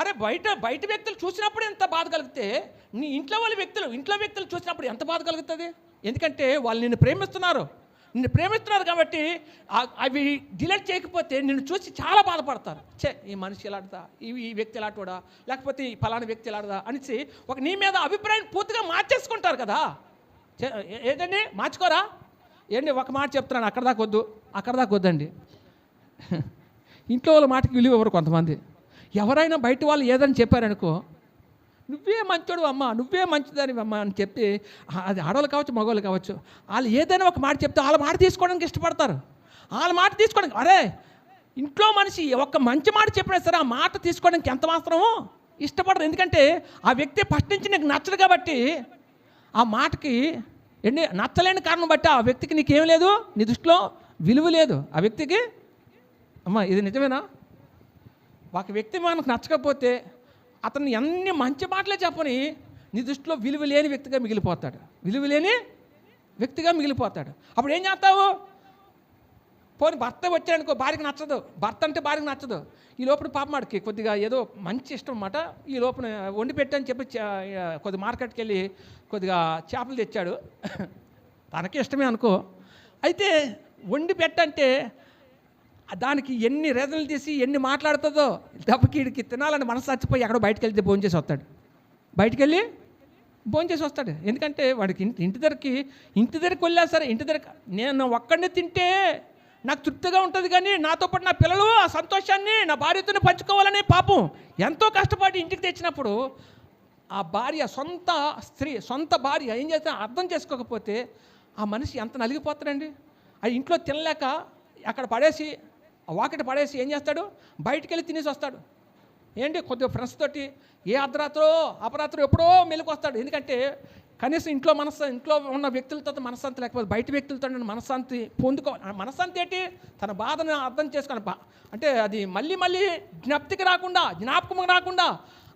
అరే బయట వ్యక్తులు చూసినప్పుడు ఎంత బాధ కలిగితే నీ ఇంట్లో వ్యక్తులు చూసినప్పుడు ఎంత బాధ కలుగుతుంది? ఎందుకంటే వాళ్ళు నిన్ను ప్రేమిస్తున్నారు కాబట్టి అవి డిలీట్ చేయకపోతే నిన్ను చూసి చాలా బాధపడతారు. ఈ మనిషి ఎలాడదా, ఈ వ్యక్తి ఎలాటోడా, లేకపోతే ఈ ఫలానా వ్యక్తి ఎలాడదా అనేసి నీ మీద అభిప్రాయం పూర్తిగా మార్చేసుకుంటారు కదా. ఏంటండి, మార్చుకోరా? ఏంటి, ఒక మాట చెప్తున్నాను, అక్కడ దాకా వద్దండి. ఇంట్లో వాళ్ళ మాటకి విలువ ఎవరు కొంతమంది. ఎవరైనా బయట వాళ్ళు ఏదని చెప్పారనుకో, నువ్వే మంచోడు అమ్మ, నువ్వే మంచిదని అమ్మ అని చెప్పి, అది ఆడవాళ్ళు కావచ్చు మగవాళ్ళు కావచ్చు, వాళ్ళు ఏదైనా ఒక మాట చెప్తే వాళ్ళ మాట తీసుకోవడానికి ఇష్టపడతారు. వాళ్ళ మాట తీసుకోవడానికి, అరే ఇంట్లో మనిషి ఒక మంచి మాట చెప్పినా సరే ఆ మాట తీసుకోవడానికి ఎంత మాత్రమో ఇష్టపడరు. ఎందుకంటే ఆ వ్యక్తి ఫస్ట్ నుంచి నీకు నచ్చదు కాబట్టి ఆ మాటకి నచ్చలేని కారణం బట్టి ఆ వ్యక్తికి నీకేం లేదు, నీ దృష్టిలో విలువ లేదు ఆ వ్యక్తికి. అమ్మ ఇది నిజమేనా? ఒక వ్యక్తి మనకు నచ్చకపోతే అతన్ని అన్ని మంచి మాటలే చెప్పని నీ దృష్టిలో విలువ లేని వ్యక్తిగా మిగిలిపోతాడు. అప్పుడు ఏం చేస్తావు? పోనీ భర్త వచ్చాడనుకో, భార్యకి నచ్చదు, భర్త అంటే భార్యకి నచ్చదు. ఈ లోపల పాపమాడికి కొద్దిగా ఏదో మంచి ఇష్టం అన్నమాట. ఈ లోపల వండి పెట్టని చెప్పి కొద్ది మార్కెట్కి వెళ్ళి కొద్దిగా చేపలు తెచ్చాడు. తనకి ఇష్టమే అనుకో. అయితే వండి పెట్టంటే దానికి ఎన్ని రీజన్లు తీసి ఎన్ని మాట్లాడుతుందో దెబ్బకి వీడికి తినాలని మనసు చచ్చిపోయి ఎక్కడో బయటకు వెళ్తే భోంచేసి వస్తాడు. ఎందుకంటే వాడికి ఇంటి దగ్గరికి వెళ్ళా సరే, ఇంటి దగ్గర నేను ఒక్కడిని తింటే నాకు తృప్తిగా ఉంటుంది, కానీ నాతో పాటు నా పిల్లలు ఆ సంతోషాన్ని నా భార్యతోనే పంచుకోవాలని పాపం ఎంతో కష్టపడి ఇంటికి తెచ్చినప్పుడు ఆ భార్య సొంత భార్య ఏం చేస్తే అర్థం చేసుకోకపోతే ఆ మనిషి ఎంత నలిగిపోతాడండి. ఆ ఇంట్లో తినలేక అక్కడ పడేసి వాకిట పడేసి ఏం చేస్తాడు, బయటికి వెళ్ళి తినేసి వస్తాడు. ఏంటి కొద్దిగా ఫ్రెండ్స్ తోటి ఏ అర్ధరాత్రో అపరాత్రి ఎప్పుడో మెలకు వస్తాడు. ఎందుకంటే కనీసం ఇంట్లో ఉన్న వ్యక్తులతో మనశ్శాంతి లేకపోతే బయట వ్యక్తులతో మనశ్శాంతి మనశ్శాంతి ఏంటి? తన బాధను అర్థం చేసుకొని అంటే అది మళ్ళీ జ్ఞాపకం రాకుండా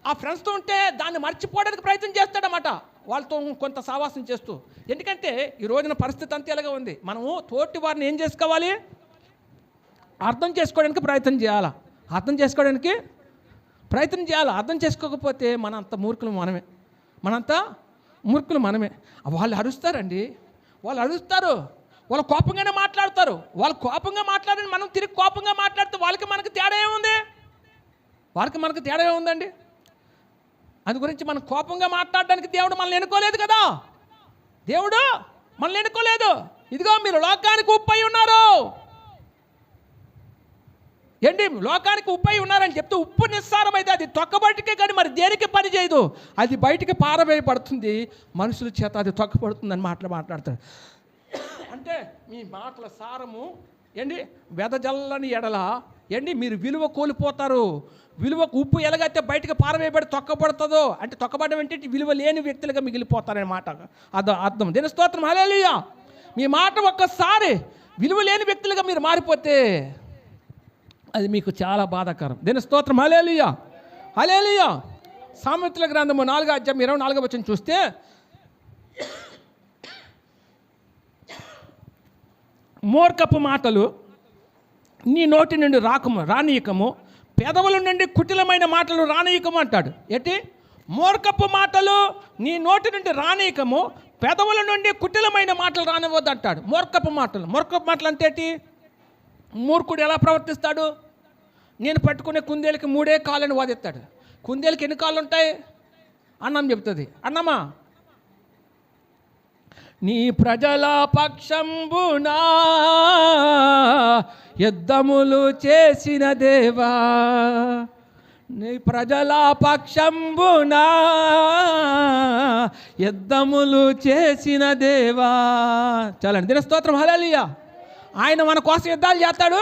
ఆ ఫ్రెండ్స్తో ఉంటే దాన్ని మర్చిపోవడానికి ప్రయత్నం చేస్తాడన్నమాట, వాళ్ళతో కొంత సావాసం చేస్తూ. ఎందుకంటే ఈ రోజున పరిస్థితి అంతా ఎలాగా ఉంది. మనము తోటి వారిని ఏం చేసుకోవాలి? అర్థం చేసుకోవడానికి ప్రయత్నం చేయాలి. అర్థం చేసుకోకపోతే మనంత మూర్ఖులు మనమే. వాళ్ళు అరుస్తారండి, వాళ్ళు కోపంగానే మాట్లాడతారు. వాళ్ళు కోపంగా మాట్లాడండి, మనం తిరిగి కోపంగా మాట్లాడితే వాళ్ళకి మనకు తేడా ఏముందండి? అందు గురించి మనం కోపంగా మాట్లాడడానికి దేవుడు మనల్ని ఎన్నుకోలేదు కదా. ఇదిగో మీరు లోకానికి ఉప్పై ఉన్నారు. ఏంటి లోకానికి ఉప్పై ఉన్నారని చెప్తే ఉప్పు నిస్సారం అయితే అది తొక్కబడికే కానీ మరి దేనికి పని చేయదు. అది బయటికి పారవేయబడుతుంది, మనుషుల చేత అది తొక్కబడుతుందని మాట్లాడతాడు. అంటే మీ మాటల సారము వెదజల్లని ఎడల మీరు విలువ కోల్పోతారు. ఉప్పు ఎలాగైతే బయటకు పారవేయబడి తొక్కబడుతుందో అంటే తొక్కబడడం అంటే విలువ లేని వ్యక్తులుగా మిగిలిపోతారనే మాట అర్థం. దీని స్తోత్రం. హల్లెలూయా. మీ మాట ఒక్కసారి విలువ లేని వ్యక్తులుగా మీరు మారిపోతే అది మీకు చాలా బాధాకరం. దీని స్తోత్రం. హల్లెలూయా. సామెతల గ్రంథము 4:24 చూస్తే మూర్ఖపు మాటలు నీ నోటి నుండి రానీయకము, పెదవుల నుండి కుటిలమైన మాటలు రానీయకము అంటాడు. మూర్ఖపు మాటలు నీ నోటి నుండి రానీయకము, పెదవుల నుండి కుటిలమైన మాటలు రానివ్వద్దు అంటాడు. మూర్ఖపు మాటలు అంటే మూర్ఖుడు ఎలా ప్రవర్తిస్తాడు? నేను పట్టుకునే కుందేలకి 3 కాళ్ళని వాదిస్తాడు. కుందేలకి ఎన్ని కాళ్ళు ఉంటాయి? అన్నం చెప్తుంది. అన్నమా నీ ప్రజల పక్షంబునా యుద్ధములు చేసిన దేవా, నీ ప్రజల పక్షంబునా యుద్ధములు చేసిన దేవా. చాలండి. దీని స్తోత్రం. హల్లెలూయా. ఆయన మన కోసం యుద్ధాలు చేస్తాడు,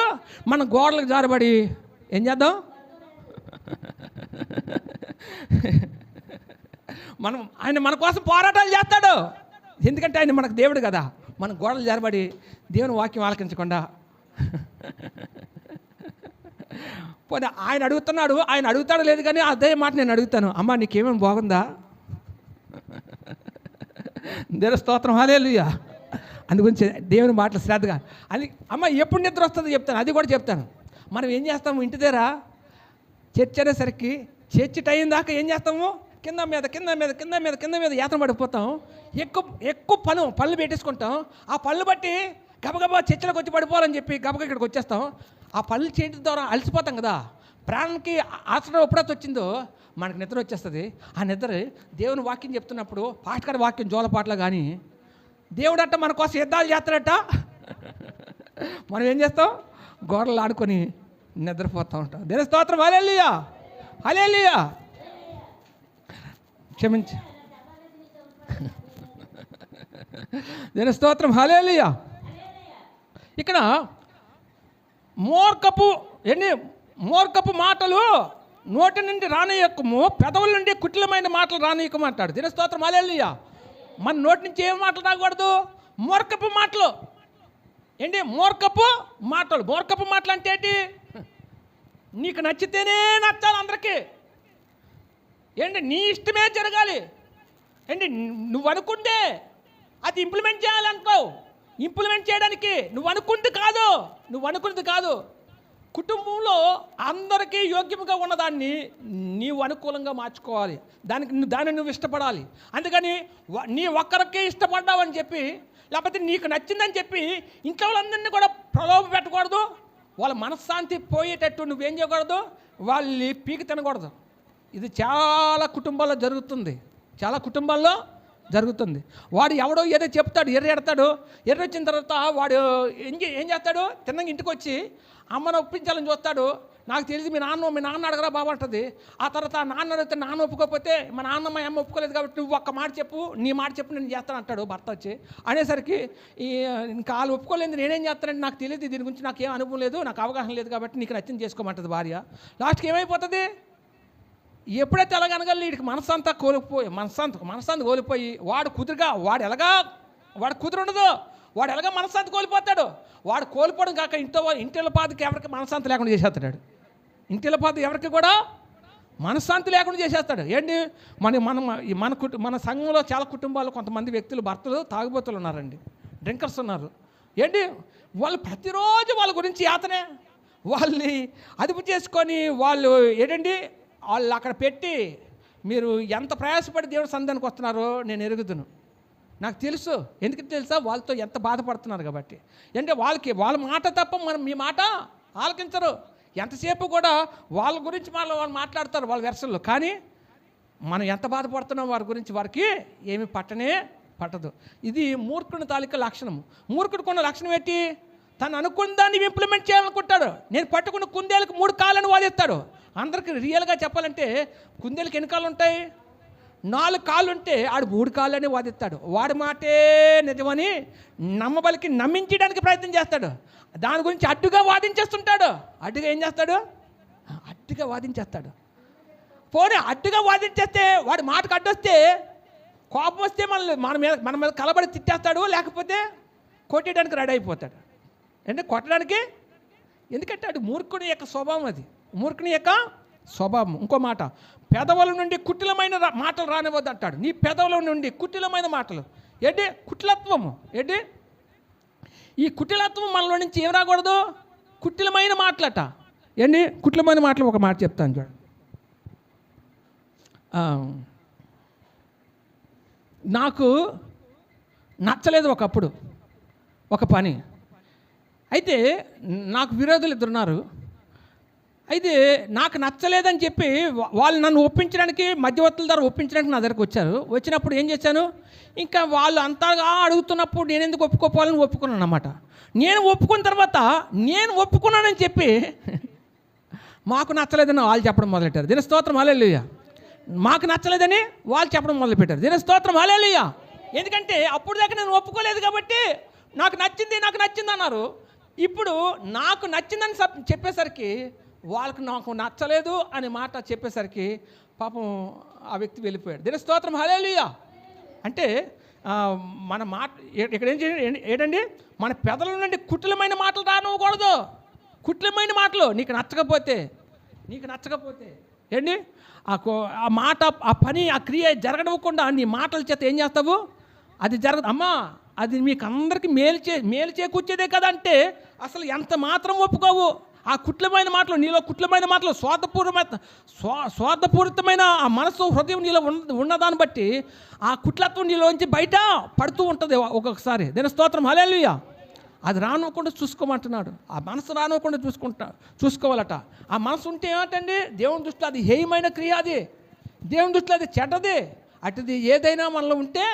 మన గోడలకు జారబడి ఏం చేద్దాం? ఆయన మన కోసం పోరాటాలు చేస్తాడు. ఎందుకంటే ఆయన మనకు దేవుడు కదా. మన గోడలు జారబడి దేవుని వాక్యం ఆలకించకుండా పోనీ ఆయన అడుగుతాడు లేదు కానీ అదే మాట నేను అడుగుతాను. అమ్మ నీకేమేమి బాగుందా? దేవుని స్తోత్రం. హల్లెలూయా. అందు గురించి దేవుని మాటలు శ్రద్ధగా అది అమ్మ ఎప్పుడు నిద్ర వస్తుందో చెప్తాను, అది కూడా చెప్తాను. మనం ఏం చేస్తాము? ఇంటి దగ్గర చర్చ్ అనేసరికి చర్చి టైం దాకా ఏం చేస్తాము? కింద మీద యాత్ర పడిపోతాం. ఎక్కువ పళ్ళు పెట్టేసుకుంటాం. ఆ పళ్ళు బట్టి గబగబా చర్చలోకి వచ్చి పడిపోవాలని చెప్పి గబగబా ఇక్కడికి వచ్చేస్తాం. ఆ పళ్ళు చేయడం ద్వారా అలసిపోతాం కదా. ప్రాణానికి ఆశ్రయం ఎప్పుడైతే వచ్చిందో మనకు నిద్ర వచ్చేస్తుంది. ఆ నిద్ర దేవుని వాక్యం చెప్తున్నప్పుడు పాటకారి వాక్యం జోలపాటలో కానీ దేవుడు అట్ట మన కోసం యుద్ధాలు చేస్తాడట. మనం ఏం చేస్తాం? గోడలు ఆడుకొని నిద్రపోతూ ఉంటాం. దేవుని స్తోత్రం. హల్లెలూయా. క్షమించు. దేవుని స్తోత్రం. హల్లెలూయా. ఇక్కడ మూర్ఖపు మాటలు నోటి నుండి రానియకము, పెదవుల నుండి కుటిలమైన మాటలు రానియకము అంటాడు. దేవుని స్తోత్రం. హల్లెలూయా. మన నోటి నుంచి ఏం మాటలు రాకూడదు? మూర్ఖపు మాటలు. మూర్ఖపు మాటలు అంటే ఏంటి? నీకు నచ్చితేనే నచ్చాలి అందరికీ. నీ ఇష్టమే జరగాలి. నువ్వు అనుకుంటే అది ఇంప్లిమెంట్ చేయాలంటావు. ఇంప్లిమెంట్ చేయడానికి నువ్వు అనుకున్నది కాదు. కుటుంబంలో అందరికీ యోగ్యంగా ఉన్నదాన్ని నీవు అనుకూలంగా మార్చుకోవాలి. దాన్ని నువ్వు ఇష్టపడాలి. అందుకని నీ ఒక్కరికే ఇష్టపడ్డావని చెప్పి లేకపోతే నీకు నచ్చిందని చెప్పి ఇంట్లో వాళ్ళందరినీ కూడా ప్రలోభ పెట్టకూడదు. వాళ్ళ మనశ్శాంతి పోయేటట్టు నువ్వేం చేయకూడదు? వాళ్ళని పీకి తినకూడదు. ఇది చాలా కుటుంబాల్లో జరుగుతుంది. వాడు ఎవడో ఏదో చెప్తాడు, ఎర్రెడతాడు. వచ్చిన తర్వాత వాడు ఏం చేస్తాడు? తిన్నగా ఇంటికి వచ్చి అమ్మను ఒప్పించాలని చూస్తాడు. నాకు తెలిసి మీ నాన్న అడగరా బాబు అంటుంది. ఆ తర్వాత ఆ నాన్న అడిగితే నాన్న ఒప్పుకోకపోతే మా నాన్న మా అమ్మ ఒప్పుకోలేదు కాబట్టి నువ్వు ఒక్క మాట చెప్పు, నీ మాట చెప్పు, నేను చేస్తాను అంటాడు భర్త వచ్చి. అనేసరికి ఇంకా వాళ్ళు ఒప్పుకోలేదు. నేనేం చేస్తానంటే నాకు తెలియదు, దీని గురించి నాకు ఏం అనుభవం లేదు, నాకు అవగాహన లేదు కాబట్టి నీకు నచ్చింది చేసుకోమంటుంది భార్య. లాస్ట్కి ఏమైపోతుంది? ఎప్పుడైతే ఎలాగనగలి వీడికి మనసంతా మనసంతా కోల్పోయి వాడు కుదురు ఉండదు, వాడు ఎలాగ మనసంతా కోల్పోతాడు. వాడు కోల్పోవడం కాక ఇంటిల పాదకి ఎవరికి మనసంత లేకుండా చేసేస్తాడు. ఇంటిల పాద ఎవరికి కూడా మనశ్శాంతి లేకుండా చేసేస్తాడు. ఏంటి మన సంఘంలో చాలా కుటుంబాలు కొంతమంది వ్యక్తులు భర్తలు తాగుబోతులు ఉన్నారండి, డ్రింకర్స్ ఉన్నారు. ఏంటి వాళ్ళు ప్రతిరోజు వాళ్ళ గురించి యాతనే, వాళ్ళని అదుపు చేసుకొని వాళ్ళు ఏంటండి వాళ్ళు అక్కడ పెట్టి మీరు ఎంత ప్రయాసపడి దేవుడి సంధానికి వస్తున్నారో నేను ఎరుగుదును, నాకు తెలుసు. ఎందుకు తెలుసా? వాళ్ళతో ఎంత బాధపడుతున్నారు కాబట్టి. అంటే వాళ్ళ మాట తప్ప మనం మీ మాట ఆలకించరు. ఎంతసేపు కూడా వాళ్ళ గురించి వాళ్ళు మాట్లాడతారు వాళ్ళ వెర్షన్లో, కానీ మనం ఎంత బాధపడుతున్నాం వారి గురించి వారికి ఏమి పట్టదు. ఇది మూర్ఖుని తాలూకా లక్షణము. మూర్ఖుడికి ఉన్న లక్షణం ఏంటి? తను అనుకున్న దాన్ని ఇంప్లిమెంట్ చేయాలనుకుంటాడు. నేను పట్టుకున్న కుందేలకు 3 కాళ్ళని వాదిస్తాడు. అందరికి రియల్గా చెప్పాలంటే కుందేలకు ఎన్ని కాళ్ళు ఉంటాయి? 4 కాళ్ళు ఉంటే ఆడు 3 కాళ్ళని వాదిస్తాడు. వాడి మాటే నిజమని నమ్మబలికి నమ్మించడానికి ప్రయత్నం చేస్తాడు. దాని గురించి అడ్డుగా వాదించేస్తుంటాడు. అడ్డుగా ఏం చేస్తాడు? అడ్డుగా వాదించేస్తాడు. పోనీ అడ్డుగా వాదించేస్తే వాడి మాటకు అడ్డొస్తే కోపం వస్తే మన మీద కలబడి తిట్టేస్తాడు, లేకపోతే కొట్టడానికి రెడీ అయిపోతాడు. అంటే కొట్టడానికి, ఎందుకంటే అది మూర్ఖుని యొక్క స్వభావం. అది మూర్ఖుని యొక్క స్వభావం. ఇంకో మాట, పెదవుల నుండి కుటిలమైన మాటలు రానివ్వద్దు అంటాడు. నీ పెదవుల నుండి కుటిలమైన మాటలు ఏంటి? కుటిలత్వము ఏంటి? ఈ కుటిలత్వం మనలో నుంచి ఏం రాకూడదు? కుటిలమైన మాటలట. ఏంటి కుటిలమైన మాటలు? ఒక మాట చెప్తాను చూడండి. నాకు నచ్చలేదు ఒకప్పుడు ఒక పని. అయితే నాకు విరోధులు 2 ఉన్నారు. అయితే నాకు నచ్చలేదని చెప్పి వాళ్ళు నన్ను ఒప్పించడానికి, మధ్యవర్తుల ద్వారా ఒప్పించడానికి నా దగ్గరకు వచ్చారు. వచ్చినప్పుడు ఏం చేశాను, ఇంకా వాళ్ళు అంతగా అడుగుతున్నప్పుడు నేను ఎందుకు ఒప్పుకోపోవాలని ఒప్పుకున్నాను అన్నమాట. నేను ఒప్పుకున్న తర్వాత నేను ఒప్పుకున్నానని చెప్పి మాకు నచ్చలేదని వాళ్ళు చెప్పడం మొదలెట్టారు. దీని స్తోత్రం హల్లెలూయా. మాకు నచ్చలేదని వాళ్ళు చెప్పడం మొదలుపెట్టారు. దీని స్తోత్రం హల్లెలూయా. ఎందుకంటే అప్పుడు దాకా నేను ఒప్పుకోలేదు కాబట్టి నాకు నచ్చింది అన్నారు. ఇప్పుడు నాకు నచ్చిందని చెప్పేసరికి వాళ్ళకి నాకు నచ్చలేదు అనే మాట చెప్పేసరికి పాపం ఆ వ్యక్తి వెళ్ళిపోయాడు. దీని స్తోత్రం హల్లెలూయా. అంటే మన మాట ఇక్కడ ఏంటండి, మన పెదల నుండి కుటిలమైన మాటలు రానివ్వకూడదు. కుటిలమైన మాటలు నీకు నచ్చకపోతే ఏంటి ఆ మాట, ఆ పని, ఆ క్రియ జరగనివ్వకుండా నీ మాటల చేత ఏం చేస్తావు? అది జరగదు. అమ్మా అది మీకు అందరికీ మేలు చేకూర్చేదే కదా అంటే అసలు ఎంత మాత్రం ఒప్పుకోవు. ఆ కుట్లమైన మాటలు, నీలో కుట్లమైన మాటలు, స్వార్థపూరితమైన ఆ మనసు, హృదయం నీలో ఉన్నదాన్ని బట్టి ఆ కుట్లత్వం నీలోంచి బయట పడుతూ ఉంటుంది ఒక్కొక్కసారి. దీని స్తోత్రం హల్లెలూయా. అది రానివ్వకుండా చూసుకోమంటున్నాడు. ఆ మనసు రానివ్వకుండా చూసుకోవాలట. ఆ మనసు ఉంటే ఏమిటండి, దేవుని దృష్టిలో అది హేయమైన క్రియ, అది దేవుని దృష్టిలో అది చెడ్డది. అటుది ఏదైనా మనలో ఉంటే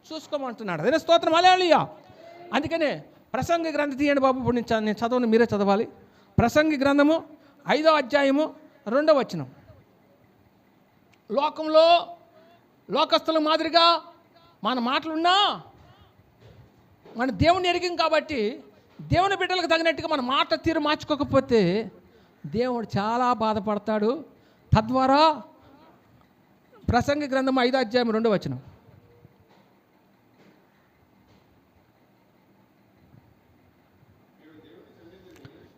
చూసుకోమంటున్నాడు. అదే స్తోత్రం హల్లెలూయా. అందుకనే ప్రసంగి గ్రంథం తీయండి బాబు. ఇప్పుడు నేను చదవను, మీరే చదవాలి. ప్రసంగి గ్రంథము 5వ అధ్యాయము 2వ వచనం. లోకంలో లోకస్తుల మాదిరిగా మన మాటలున్నా మన దేవుని ఎరిగిం కాబట్టి దేవుని బిడ్డలకు తగినట్టుగా మన మాట తీరు మార్చుకోకపోతే దేవుడు చాలా బాధపడతాడు. తద్వారా ప్రసంగి గ్రంథం 5వ అధ్యాయం 2వ వచనం.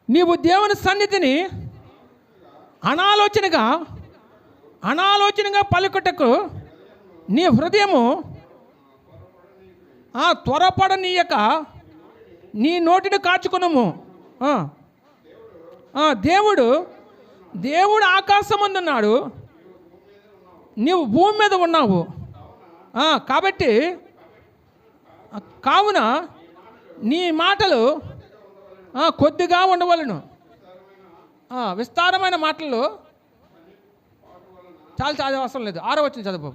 నీవు దేవుని సన్నిధిని అనాలోచనగా పలుకుటకు నీ హృదయము త్వరపడనీయక నీ నోటిని కాచుకునము. దేవుడు ఆకాశమందున్నాడు, నీవు భూమి మీద ఉన్నావు. కాబట్టి కావున నీ మాటలు కొద్దిగా ఉండవలను. విస్తారమైన మాటలు చాలా చదివే అవసరం లేదు. 6వ వచనం చదువు.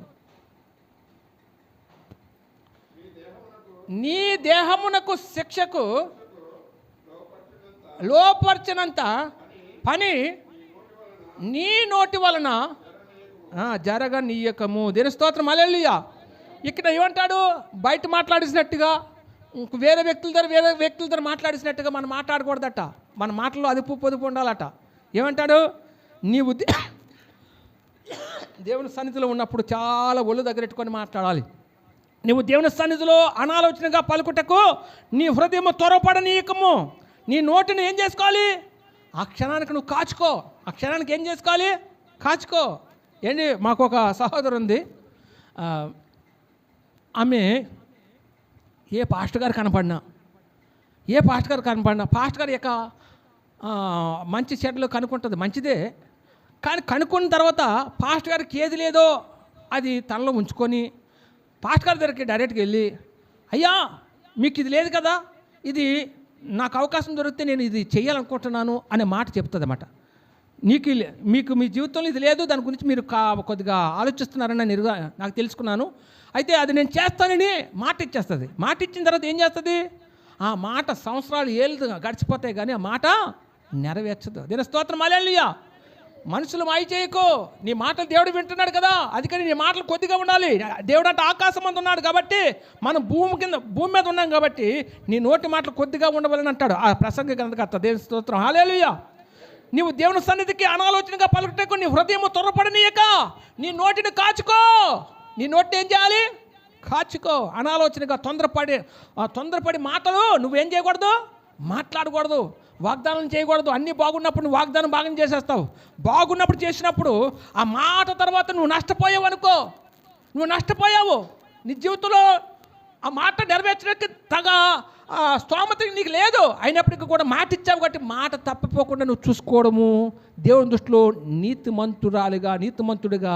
నీ దేహమునకు శిక్షకు లోపర్చినంత పని నీ నోటి వలన జరగనీయకము. దీని స్తోత్రం హల్లెలూయా. ఇక్కడ ఏమంటాడు? బయట మాట్లాడిసినట్టుగా వేరే వ్యక్తుల ద్వారా మాట్లాడిసినట్టుగా మనం మాట్లాడకూడదట. మన మాటల్లో అదుపు పొదుపు ఉండాలట. ఏమంటాడు? దేవుని సన్నిధిలో ఉన్నప్పుడు చాలా ఒళ్ళు దగ్గరెట్టుకొని మాట్లాడాలి. నువ్వు దేవుని సన్నిధిలో అనాలోచనగా పలుకుటకు నీ హృదయము త్వరపడనీయకము. నీ నోటిని ఏం చేసుకోవాలి? ఆ క్షణానికి నువ్వు కాచుకో. ఆ క్షణానికి ఏం చేసుకోవాలి? కాచుకో. ఏంటి, మాకు ఒక సహోదరు ఉంది. ఆమె ఏ పాస్టర్ గారు కనపడినా పాస్టర్ గారి యొక్క మంచి చెడ్డలు కనుక్కుంటుంది, మంచిదే. కానీ కనుక్కున్న తర్వాత పాస్టర్ గారికి ఏది లేదో అది తనలో ఉంచుకొని పాస్టర్ గారి దగ్గరికి డైరెక్ట్గా వెళ్ళి, అయ్యా మీకు ఇది లేదు కదా, ఇది నాకు అవకాశం దొరికితే నేను ఇది చేయాలనుకుంటున్నాను అనే మాట చెప్తుంది అన్నమాట. మీకు మీ జీవితంలో ఇది లేదు, దాని గురించి మీరు కొద్దిగా ఆలోచిస్తున్నారని నేను నాకు తెలుసుకున్నాను, అయితే అది నేను చేస్తానని మాట ఇచ్చేస్తుంది. మాట ఇచ్చిన తర్వాత ఏం చేస్తుంది? ఆ మాట సంవత్సరాలు ఏళ్ళు గడిచిపోతాయి కానీ ఆ మాట నెరవేర్చదు. దీని స్తోత్రం హల్లెలూయా. మనుషులు మాయ చేయకు, నీ మాటలు దేవుడు వింటున్నాడు కదా, అందుకని నీ మాటలు కొద్దిగా ఉండాలి. దేవుడు అంటే ఆకాశం అంత ఉన్నాడు కాబట్టి మనం భూమి మీద ఉన్నాం కాబట్టి నీ నోటి మాటలు కొద్దిగా ఉండవాలని అంటాడు ఆ ప్రసంగ గ్రంథకర్త. దేవుని స్తోత్రం హల్లెలూయా. నీవు దేవుని సన్నిధికి అనాలోచనగా పలుకుటకు నీ హృదయము త్వరపడనీయక నీ నోటిని కాచుకో. నీ నోటిని ఏం చేయాలి? కాచుకో. అనాలోచనగా తొందరపడి మాటలు నువ్వేం చేయకూడదు? మాట్లాడకూడదు, వాగ్దానం చేయకూడదు. అన్నీ బాగున్నప్పుడు నువ్వు వాగ్దానం బాగా చేసేస్తావు. బాగున్నప్పుడు చేసినప్పుడు ఆ మాట తర్వాత నువ్వు నష్టపోయావు అనుకో, నువ్వు నష్టపోయావు. నీ జీవితంలో ఆ మాట నెరవేర్చడానికి తగ స్తోమత నీకు లేదు, అయినప్పటికీ కూడా మాట ఇచ్చావు కాబట్టి మాట తప్పిపోకుండా నువ్వు చూసుకోవడము దేవుని దృష్టిలో నీతిమంతుడిగా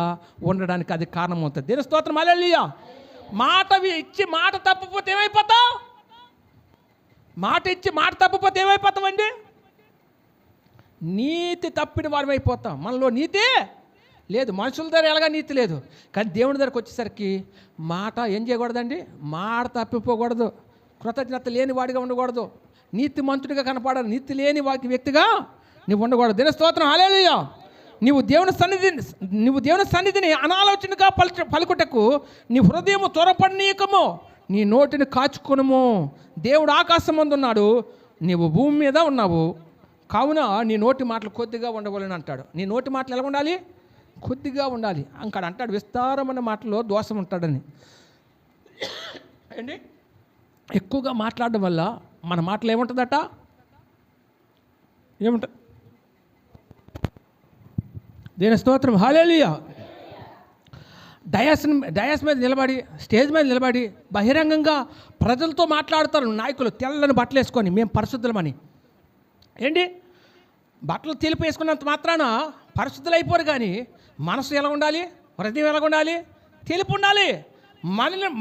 ఉండడానికి అది కారణం అవుతుంది. దేవుని స్తోత్రం హల్లెలూయా. మాట ఇచ్చి మాట తప్పిపోతే ఏమైపోతావు? మాట ఇచ్చి మాట తప్పిపోతే ఏమైపోతామండి? నీతి తప్పిన వారం అయిపోతాం. మనలో నీతి లేదు, మనుషుల దగ్గర ఎలాగా నీతి లేదు. కానీ దేవుని దగ్గరకు వచ్చేసరికి మాట ఏం చేయకూడదండి? మాట తప్పిపోకూడదు, కృతజ్ఞత లేని వాడిగా ఉండకూడదు, నీతిమంతుడిగా కనపడాలి, నీతి లేని వ్యక్తిగా నువ్వు ఉండకూడదు. దిన స్తోత్రం హల్లెలూయా. నీవు దేవుని సన్నిధిని అనాలోచనగా పలుకుటకు నీ హృదయము త్వరపడనీయకము, నీ నోటిని కాచుకొనుము. దేవుడు ఆకాశం మందు ఉన్నాడు, నీవు భూమి మీద ఉన్నావు, కావున నీ నోటి మాటలు కొద్దిగా ఉండవాలని అంటాడు. నీ నోటి మాటలు ఎలా ఉండాలి? కొద్దిగా ఉండాలి. అంకాడు అంటాడు విస్తారమైన మాటలో దోషం ఉంటాడని. ఏంటి, ఎక్కువగా మాట్లాడడం వల్ల మన మాటలు ఏముంటుందట? ఏముంటుంది? దేని స్తోత్రం హల్లెలూయా. డయాస్ మీద నిలబడి, స్టేజ్ మీద నిలబడి బహిరంగంగా ప్రజలతో మాట్లాడతారు నాయకులు, తెల్లని బట్టలు వేసుకొని మేము పరిశుద్ధులమని. ఏంటి, బట్టలు తెలుపు వేసుకున్నంత మాత్రాన పరిశుద్ధులు అయిపోరు. కానీ మనసు ఎలా ఉండాలి? హృదయం ఎలా ఉండాలి? తెలుపు ఉండాలి,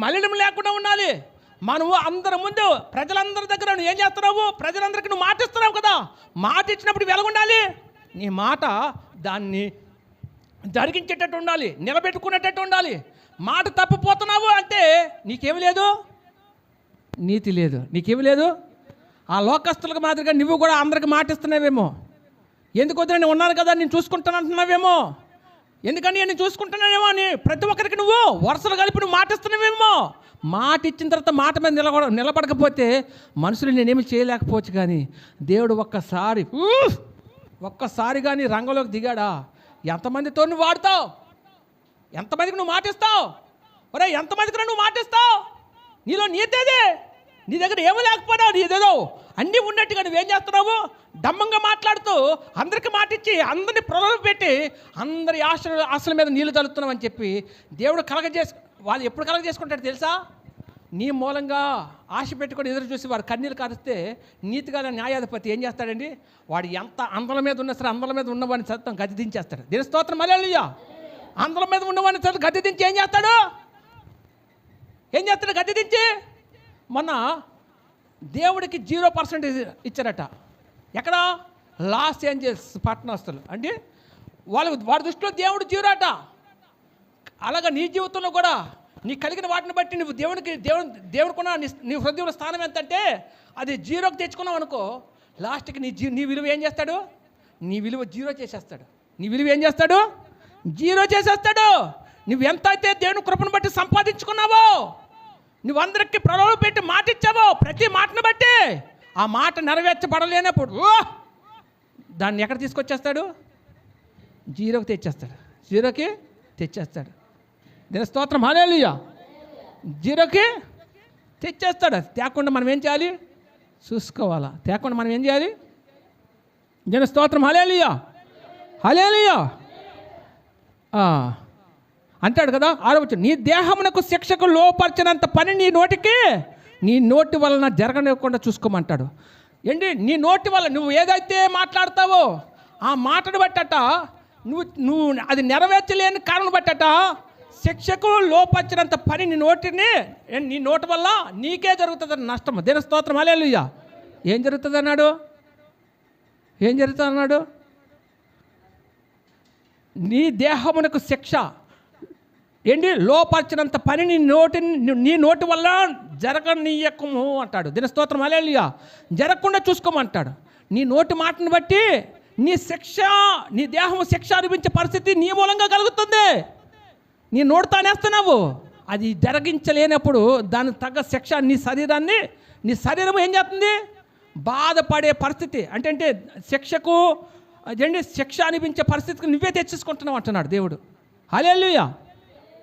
మలినం లేకుండా ఉండాలి. మనము అందరి ముందు ప్రజలందరి దగ్గర నువ్వు ఏం చేస్తున్నావు? ప్రజలందరికీ నువ్వు మాట ఇస్తున్నావు కదా, మాట ఇచ్చినప్పుడు ఎలా ఉండాలి? నీ మాట దాన్ని జరిగించేటట్టు ఉండాలి, నిలబెట్టుకునేటట్టు ఉండాలి. మాట తప్పిపోతున్నావు అంటే నీకేమి లేదు? నీతి లేదు, నీకేమి లేదు. ఆ లోకస్తులకు మాదిరిగా నువ్వు కూడా అందరికి మాట ఇస్తున్నావేమో. ఎందుకు వద్దు, నేను ఉన్నాను కదా, నేను చూసుకుంటాను అంటున్నావేమో. ఎందుకని నేను చూసుకుంటున్నానేమో అని ప్రతి ఒక్కరికి నువ్వు వరుసలు కలిపి నువ్వు మాట ఇస్తున్నావేమో. మాట ఇచ్చిన తర్వాత మాట మీద నిలబడకపోతే మనుషులు నేనేమి చేయలేకపోవచ్చు. కానీ దేవుడు ఒక్కసారి కానీ రంగంలోకి దిగాడా, ఎంతమందితో నువ్వు వాడుతావు? ఎంతమందికి నువ్వు మాటిస్తావు? ఒరే, ఎంతమందికి నువ్వు మాటిస్తావు? నీలో నీతేదే, నీ దగ్గర ఏమీ లేకపోయినావు, నీదేదో అన్నీ ఉన్నట్టుగా నువ్వేం చేస్తున్నావు? డమ్మంగా మాట్లాడుతూ అందరికీ మాటిచ్చి అందరినీ ప్రలోభ పెట్టి అందరి ఆశల మీద నీళ్లు తలుస్తున్నావు అని చెప్పి దేవుడు వాళ్ళు ఎప్పుడు కలగజేసుకుంటాడు తెలుసా? నీ మూలంగా ఆశ పెట్టుకొని ఎదురు చూసి వాడు కన్నీళ్ళు కారిస్తే నీతిగా న్యాయాధిపతి ఏం చేస్తాడండి? వాడు ఎంత అందల మీద ఉన్నా సరే అందల మీద ఉన్నవాడిని చదువుతాం గది దించేస్తాడు. దీని స్తోత్రం హల్లెలూయా. అందల మీద ఉన్నవాడిని చదువు గది దించి ఏం చేస్తాడు? గది దించి మొన్న దేవుడికి 0% ఇచ్చారట. ఎక్కడ? లాస్ ఏంజల్స్ పట్టణస్తులు. అంటే వాడి దృష్టిలో దేవుడు 0 అట. అలాగా నీ జీవితంలో కూడా నీ కలిగిన వాటిని బట్టి నువ్వు దేవుడికున్న నీ హృదయంలో స్థానం ఎంత అంటే అది 0కి తెచ్చుకున్నావు అనుకో, లాస్ట్కి నీ విలువ ఏం చేస్తాడు? నీ విలువ 0 చేసేస్తాడు. నీ విలువ ఏం చేస్తాడు? 0 చేసేస్తాడు. నువ్వు ఎంత అయితే దేవుని కృపను బట్టి సంపాదించుకున్నావో, నువ్వు అందరికీ ప్రలోభ పెట్టి మాట ఇచ్చావో, ప్రతి మాటను బట్టి ఆ మాట నెరవేర్చబడలేనప్పుడు దాన్ని ఎక్కడ తీసుకొచ్చేస్తాడు? 0కి తెచ్చేస్తాడు. 0కి తెచ్చేస్తాడు. దీని స్తోత్రం, హల్లెలూయా. జీరోకి తెచ్చేస్తాడు. తేకుండా మనం ఏం చేయాలి? చూసుకోవాలా. తేకుండా మనం ఏం చేయాలి? దీని స్తోత్రం, హల్లెలూయా, హల్లెలూయా. అంటాడు కదా 6వ వచనం, నీ దేహమునకు శిక్షకు లోపరిచినంత పని నీ నోటి వలన జరగనివ్వకుండా చూసుకోమంటాడు. ఏంటి? నీ నోటి వల్ల నువ్వు ఏదైతే మాట్లాడతావో ఆ మాటను బట్టట నువ్వు అది నెరవేర్చలేని కారణం బట్టట శిక్షకు లోపరిచినంత పని నీ నోటి వల్ల నీకే జరుగుతుంది నష్టం. దేని స్తోత్రం, హల్లెలూయా. ఏం జరుగుతుంది అన్నాడు? ఏం జరుగుతుంది అన్నాడు? నీ దేహమునకు శిక్ష ఏంటి? లోపరిచినంత పని నీ నోటి వల్ల జరగనీయకము అంటాడు. దీని స్తోత్రం, హల్లెలూయా. జరగకుండా చూసుకోమంటాడు. నీ నోటి మాటను బట్టి నీ దేహము శిక్ష అనిపించే పరిస్థితి నీ మూలంగా కలుగుతుంది. నీ నోటు తానేస్తున్నావు, అది జరిగించలేనప్పుడు దానికి తగ్గ శిక్ష నీ శరీరం ఏం చేస్తుంది? బాధపడే పరిస్థితి. అంటే శిక్ష అనిపించే పరిస్థితికి నువ్వే తెచ్చేసుకుంటున్నావు అంటున్నాడు దేవుడు. హల్లెలూయా.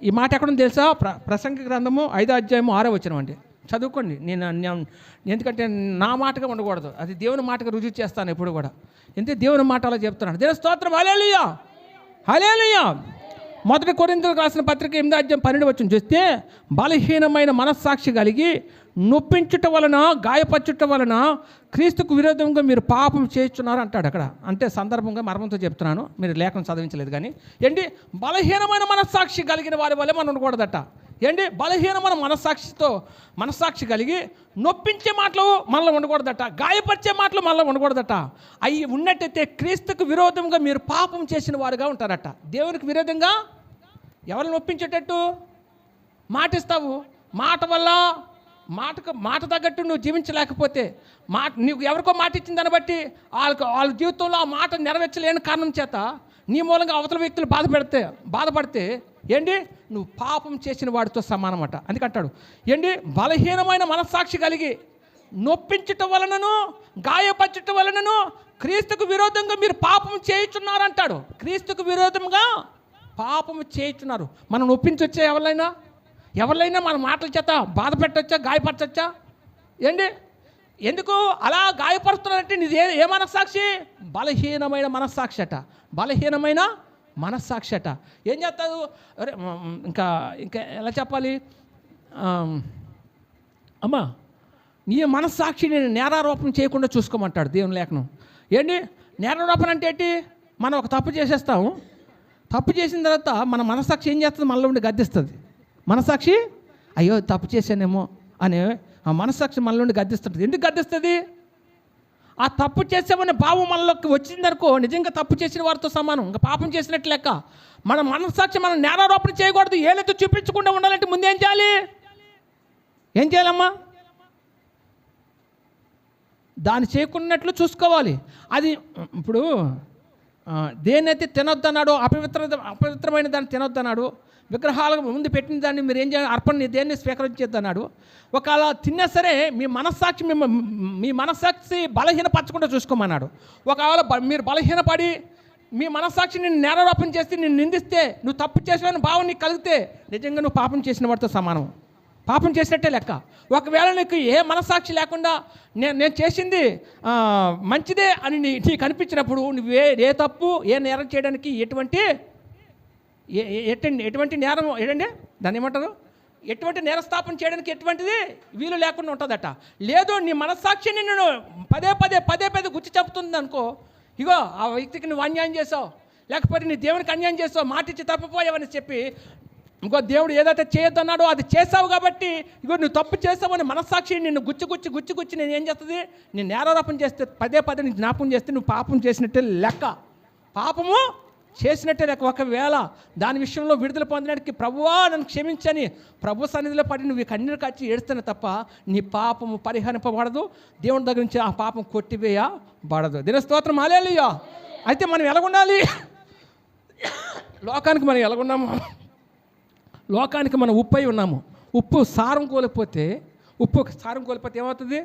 ఈ మాట ఎక్కడుంది తెలుసా? ప్రసంగి గ్రంథము 5వ అధ్యాయము 6వ వచనం అండి. చదువుకోండి. నేను ఎందుకంటే నా మాటగా ఉండకూడదు, అది దేవుని మాటగా రుజువు చేస్తాను ఎప్పుడు కూడా. ఎందుకంటే దేవుని మాట అలా చెప్తున్నాను. దేవుని స్తోత్రం, హల్లెలూయా, హల్లెలూయా. 1 కొరింథీయులకు రాసిన పత్రిక 8వ అధ్యాయం 12వ వచనం చూస్తే, బలహీనమైన మనస్సాక్షి కలిగి నొప్పించుట వలన గాయపరచుట వలన క్రీస్తుకు విరోధంగా మీరు పాపం చేస్తున్నారు అంటాడు అక్కడ. అంటే సందర్భంగా మర్మంతో చెప్తున్నాను, మీరు లేఖనం చదివించలేదు కానీ. ఏంటి? బలహీనమైన మనస్సాక్షి కలిగిన వారి వల్ల మనం ఉండకూడదట. ఏంటి? బలహీనమైన మనస్సాక్షి కలిగి నొప్పించే మాటలు మనలో ఉండకూడదట, గాయపరిచే మాటలు మనలో ఉండకూడదట. అవి ఉన్నట్టయితే క్రీస్తుకు విరోధంగా మీరు పాపం చేసిన వారుగా ఉంటారట. దేవునికి విరోధంగా ఎవరు నొప్పించేటట్టు మాటిస్తావు? మాట తగ్గట్టు నువ్వు జీవించలేకపోతే, నీకు ఎవరికో మాట ఇచ్చిన దాన్ని బట్టి వాళ్ళ జీవితంలో ఆ మాట నెరవేర్చలేని కారణం చేత నీ మూలంగా అవతల వ్యక్తులు బాధపడితే ఏంటి? నువ్వు పాపం చేసిన వాడితో సమానమట. అందుకంటాడు ఏంటి? బలహీనమైన మనస్సాక్షి కలిగి నొప్పించటం వలనను గాయపరచటం వలనను క్రీస్తుకు విరోధంగా మీరు పాపం చేయుచున్నారంటాడు. క్రీస్తుకు విరోధంగా పాపం చేయుచున్నారు. మనం నొప్పించొచ్చా? ఎవరినైనా మన మాటల చేత బాధ పెట్టచ్చా? గాయపరచచ్చా? ఏంటి? ఎందుకు అలా గాయపరుస్తున్నారంటే నీది ఏ మనస్సాక్షి? బలహీనమైన మనస్సాక్షి అట. బలహీనమైన మనస్సాక్షి అట. ఏం చేస్తావు? ఇంకా ఎలా చెప్పాలి? అమ్మా, నీ మనస్సాక్షి నేను నేరారోపణ చేయకుండా చూసుకోమంటాడు దేవుని లేఖనం. ఏంటి నేరారోపణ అంటే ఏంటి? మనం ఒక తప్పు చేసేస్తాము. తప్పు చేసిన తర్వాత మన మనస్సాక్షి ఏం చేస్తుంది? మనలో ఉండి గద్దిస్తుంది. మనస్సాక్షి అయ్యో తప్పు చేశానేమో అని ఆ మనస్సాక్షి మనలో ఉండి గద్దిస్తుంది. ఎందుకు గద్దిస్తుంది? ఆ తప్పు చేసామనే భావం మనలోకి వచ్చిందనుకో, నిజంగా తప్పు చేసిన వారితో సమానం, ఇంకా పాపం చేసినట్టు లెక్క. మన మనస్సాక్షి మనం నేరారోపణ చేయకూడదు. ఏలైతే చూపించకుండా ఉండాలంటే ముందు ఏం చేయాలమ్మా? దాన్ని చేయకున్నట్లు చూసుకోవాలి. అది ఇప్పుడు దేన్నైతే తినొద్దన్నాడో, అపవిత్రమైన దాన్ని తినొద్దన్నాడు, విగ్రహాలకు ముందు పెట్టిన దాన్ని మీరు ఏం చేయాలి? అర్పణ దేన్ని స్వీకరించేద్దన్నాడు. ఒకవేళ తిన్నా సరే మీ మనస్సాక్షి బలహీనపరచకుండా చూసుకోమన్నాడు. ఒకవేళ మీరు బలహీనపడి మీ మనస్సాక్షిని నేరారోపణ చేసి నిన్ను నిందిస్తే, నువ్వు తప్పు చేసిన భావం నీకు కలిగితే నిజంగా నువ్వు పాపం చేసిన వాడితో సమానం, పాపం చేసినట్టే లెక్క. ఒకవేళ నీకు ఏ మనస్సాక్షి లేకుండా నేను చేసింది మంచిదే అని నీకు అనిపించినప్పుడు నువ్వు ఏ తప్పు ఏ నేరం చేయడానికి ఎటువంటి నేరం ఏంటండి దాన్ని ఏమంటారు? ఎటువంటి నేరస్థాపన చేయడానికి ఎటువంటిది వీలు లేకుండా ఉంటుందట. లేదు నీ మనస్సాక్షిని నేను పదే పదే గుచ్చి చెప్తుంది అనుకో, ఇగో ఆ వ్యక్తికి నువ్వు అన్యాయం చేసావు, లేకపోతే నీ దేవునికి అన్యాయం చేసావు, మాటిచ్చి తప్పిపోయావని చెప్పి, ఇంకో దేవుడు ఏదైతే చేయొద్దన్నాడో అది చేసావు కాబట్టి ఇగో నువ్వు తప్పు చేసావని మనస్సాక్షి నిన్ను గుచ్చి నేను ఏం చేస్తుంది? నేను నేరారోపణ చేస్తే పదే నీకు జ్ఞాపకం చేస్తే నువ్వు పాపం చేసినట్టే లెక్క, పాపము చేసినట్టే లెక్క. ఒకవేళ దాని విషయంలో విడుదల పొందడానికి ప్రభువా నన్ను క్షమించని ప్రభు సన్నిధిలో పడి నువ్వు కన్నీరు కాచి ఏడుస్తున్నా తప్ప నీ పాపము పరిహరింపబడదు, దేవుని దగ్గర నుంచి ఆ పాపం కొట్టివేయబడదు. దీని స్తోత్రం, హల్లెలూయా. అయితే మనం ఎలాగుండాలి? లోకానికి మనం ఎలాగున్నాము? లోకానికి మనం ఉప్పు అయి ఉన్నాము. ఉప్పు సారం కోల్పోతే ఏమవుతుంది?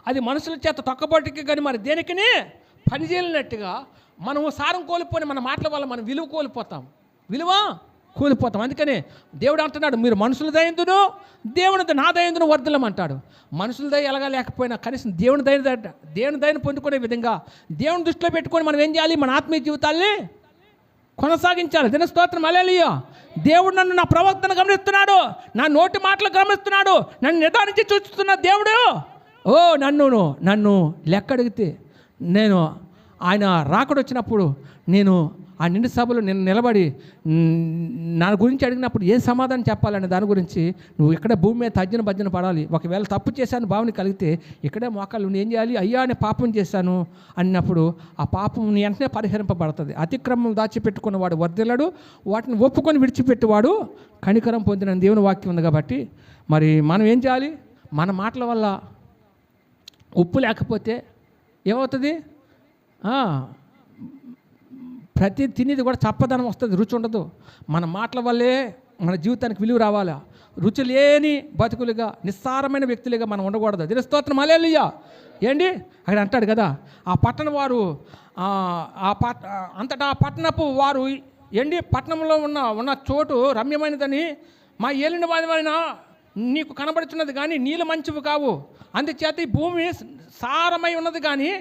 అది మనుషుల చేత తొక్కబొట్టుకి కానీ మరి దేనికిని పనిచేయనట్టుగా మనము సారం కోల్పోని మన మాటల వల్ల మనం విలువ కోల్పోతాం. విలువ కూలిపోతాం. అందుకని దేవుడు అంటున్నాడు, మీరు మనుషుల దయందును దేవుని నా దయందును వర్ధలమంటాడు. మనుషుల దయ ఎలాగా లేకపోయినా కనీసం దేవుని దయను పొందుకునే విధంగా దేవుని దృష్టిలో పెట్టుకొని మనం ఏం చేయాలి? మన ఆత్మీయ జీవితాల్ని కొనసాగించాలి. దినస్తోత్రం హల్లెలూయా. దేవుడు నన్ను, నా ప్రవర్తన గమనిస్తున్నాడు, నా నోటి మాటలు గమనిస్తున్నాడు, నన్ను నిదానించి చూస్తున్న దేవుడు. నన్ను లెక్క అడిగితే నేను ఆయన రాకడొచ్చినప్పుడు నేను ఆ నిండు సభలో నేను నిలబడి నా గురించి అడిగినప్పుడు ఏం సమాధానం చెప్పాలని దాని గురించి నువ్వు ఇక్కడే భూమి మీద తర్జన భర్జన పడాలి. ఒకవేళ తప్పు చేశాను భావన కలిగితే ఇక్కడే మోకాళ్ళు నువ్వు ఏం చేయాలి? అయ్యా నేను పాపం చేశాను అన్నప్పుడు ఆ పాపం వెంటనే పరిహరింపబడుతుంది. అతిక్రమం దాచిపెట్టుకున్నవాడు వర్ధిల్లడు, వాటిని ఒప్పుకొని విడిచిపెట్టేవాడు కనికరం పొందిన దేవుని వాక్యం ఉంది. కాబట్టి మరి మనం ఏం చేయాలి? మన మాటల వల్ల ఉప్పు లేకపోతే ఏమవుతుంది? ప్రతి తినేది కూడా చప్పదనం వస్తుంది, రుచి ఉండదు. మన మాటల వల్లే మన జీవితానికి విలువ రావాలా. రుచి లేని బతుకులుగా, నిస్సారమైన వ్యక్తులుగా మనం ఉండకూడదు. దినస్తోత్రం హల్లెలూయా. ఏంటి అక్కడ అంటాడు కదా, ఆ పట్టణ వారు అంతటా పట్టణపు వారు పట్టణంలో ఉన్న చోటు రమ్యమైనదని మా ఏలిన వారిన నీకు కనబడుతున్నది కానీ నీళ్ళు మంచివి కావు, అందుచేత ఈ భూమి సారమై ఉన్నది కానీ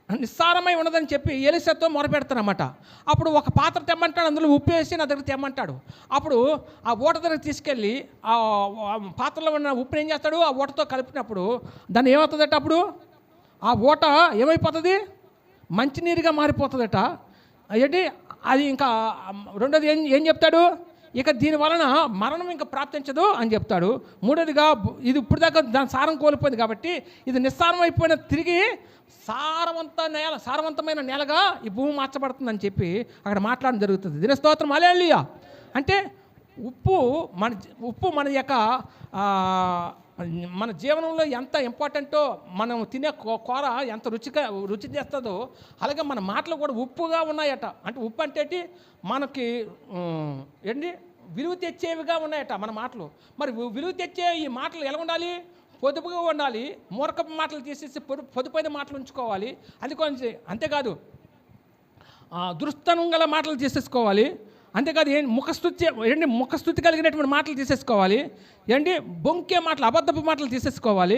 నిస్సారమై ఉన్నదని చెప్పి ఎలీషాతో మొరపెడతారన్నమాట. అప్పుడు ఒక పాత్ర తెమ్మంటాడు, అందులో ఉప్పు వేసి నా దగ్గర తెమ్మంటాడు. అప్పుడు ఆ ఊట దగ్గర తీసుకెళ్ళి ఆ పాత్రలో ఉన్న ఉప్పుని ఏం చేస్తాడు? ఆ ఊటతో కలిపినప్పుడు దాన్ని ఏమవుతుందట? అప్పుడు ఆ ఊట ఏమైపోతుంది? మంచినీరుగా మారిపోతుందట. అది ఇంకా రెండోది ఏం చెప్తాడు? ఇక దీని వలన మరణం ఇంకా ప్రాప్తించదు అని చెప్తాడు. మూడోదిగా ఇది ఇప్పుడు దాకా దాని సారం కోల్పోయింది కాబట్టి ఇది నిస్సారం అయిపోయిన తిరిగి సారవంతమైన నేలగా ఈ భూమి మార్చబడుతుందని చెప్పి అక్కడ మాట్లాడడం జరుగుతుంది. దినస్తోత్రం హల్లెలూయా. అంటే ఉప్పు మన యొక్క మన జీవనంలో ఎంత ఇంపార్టెంటో, మనం తినే కూర ఎంత రుచి చేస్తుందో అలాగే మన మాటలు కూడా ఉప్పుగా ఉన్నాయట. అంటే ఉప్పు అంటే మనకి విలువ తెచ్చేవిగా ఉన్నాయట మన మాటలు. మరి విలువ తెచ్చే ఈ మాటలు ఎలా ఉండాలి? పొదుపుగా ఉండాలి. మూర్ఖపు మాటలు తీసేసి పొదుపైన మాటలు ఉంచుకోవాలి. అంతేకాదు దుర్స్థనం గల మాటలు తీసేసుకోవాలి. అంతేకాదు ముఖస్థుతి కలిగినటువంటి మాటలు తీసేసుకోవాలి. బొంకే మాటలు, అబద్ధపు మాటలు తీసేసుకోవాలి.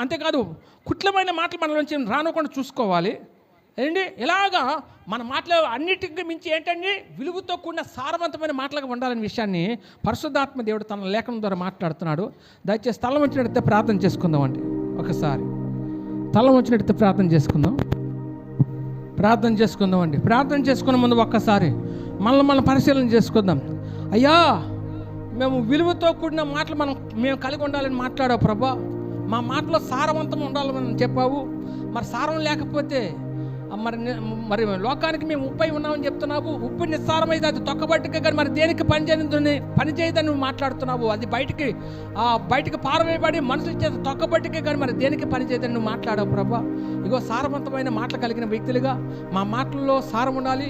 అంతేకాదు కుట్లమైన మాటలు మనలోంచి రానుకుండా చూసుకోవాలి. ఇలాగా మన మాటలు అన్నిటికీ మించి విలువతో కూడిన సారవంతమైన మాటలుగా ఉండాలనే విషయాన్ని పరిశుద్ధాత్మ దేవుడు తన లేఖనం ద్వారా మాట్లాడుతున్నాడు. దయచేసి స్థలం వచ్చినట్టు ప్రార్థన చేసుకుందామండి. ఒకసారి స్థలం వచ్చినట్టు ప్రార్థన చేసుకుందామండి. ప్రార్థన చేసుకున్న ముందు ఒక్కసారి మనల్ని పరిశీలన చేసుకుందాం. అయ్యా, మేము విలువతో కూడిన మాటలు మేము కలిగి ఉండాలని మాట్లాడావు ప్రభా. మా మాటలో సారవంతం ఉండాలని చెప్పావు. మరి సారం లేకపోతే మరి లోకానికి మేము ఉప్పై ఉన్నామని చెప్తున్నావు. ఉప్పు నిస్సారమైతే అది తొక్కబట్టుకే కానీ మరి దేనికి పని చేయదని నువ్వు మాట్లాడుతున్నావు. అది బయటికి పారవేయబడి మనుషుల చేత తొక్కబట్టుకే కానీ మరి దేనికి పని చేయదని నువ్వు మాట్లాడావు ప్రభా. ఇగో సారవంతమైన మాటలు కలిగిన వ్యక్తులుగా మా మాటల్లో సారం ఉండాలి.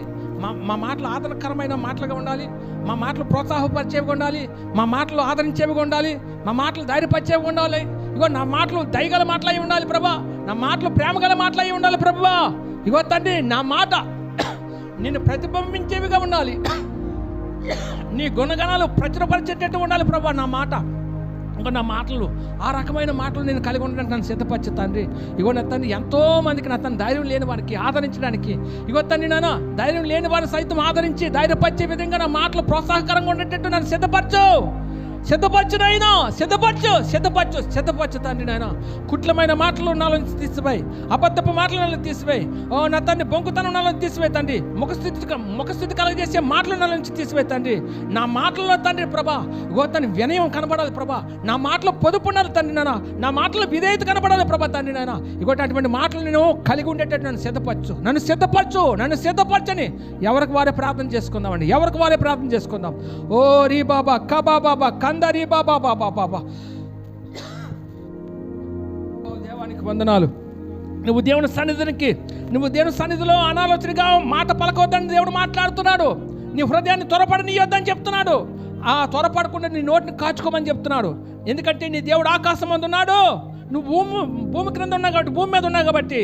మా మాటలు ఆదరణకరమైన మాటలుగా ఉండాలి. మా మాటలు ప్రోత్సాహపరిచేవిగా ఉండాలి. మా మాటలు ఆదరించేవిగా ఉండాలి. మా మాటలు ధైర్యపరిచేవిగా ఉండాలి. ఇగో నా మాటలు దయగల మాటలై ఉండాలి ప్రభా. నా మాటలు ప్రేమగల మాటలై ఉండాలి ప్రభువా. ఇగో తండ్రి, నా మాట నిన్ను ప్రతిబింబించేవిగా ఉండాలి. నీ గుణగణాలు ప్రచురపరిచేటట్టు ఉండాలి ప్రభా నా మాట. ఇంకా నా మాటలు ఆ రకమైన మాటలు నేను కలిగి ఉండడానికి నన్ను సిద్ధపరచు తండ్రి. ఇగో నా తండ్రి, ఎంతో మందికి నా తను ధైర్యం లేని వారికి ఆదరించడానికి, ఇగో తండ్రి నాన్న ధైర్యం లేని వారిని సైతం ఆదరించి ధైర్యపరిచే విధంగా నా మాటలు ప్రోత్సాహకరంగా ఉండేటట్టు నన్ను సిద్ధపరచు నాయనా. సిద్ధపరచు తండ్రి నాయన. కుట్లమైన మాటలు నాలోంచి తీసిపోయి, అబద్ధపు మాటలు నాలో తీసిపోయి, నా తండ్రి బొంకుతనం నాలో తీసిపోయి తండ్రి, ముఖస్థితి కలగజేసే మాటలు నాలోంచి తీసిపోయి తండ్రి. నా మాటల్లో తండ్రి ప్రభా ఇగో తండ్రి వినయం కనబడాలి ప్రభా. నా మాటలో పొదుపు ఉండాలి తండ్రి నాయన. నా మాటలో విధేయత కనబడాలి ప్రభా తండ్రి నాయన. ఇగోటి అటువంటి మాటలు నేను కలిగి ఉండేటట్టు నన్ను సిద్ధపరచని ఎవరికి వారే ప్రార్థన చేసుకుందాం. ఓ రీ బాబా కబా బాబా కందరి బాబా బాబా బాబా. దేవానికి వందనాలు. నువ్వు దేవుని సన్నిధిలో అనాలోచనగా మాట పలకొద్దని దేవుడు మాట్లాడుతున్నాడు. నీ హృదయాన్ని త్వరపడనీయొద్దని చెప్తున్నాడు. ఆ త్వరపడకుండా నీ నోటిని కాచుకోమని చెప్తున్నాడు. ఎందుకంటే నీ దేవుడు ఆకాశం మీద ఉన్నాడు, నువ్వు భూమి క్రింద ఉన్నావు కాబట్టి, భూమి మీద ఉన్నావు కాబట్టి,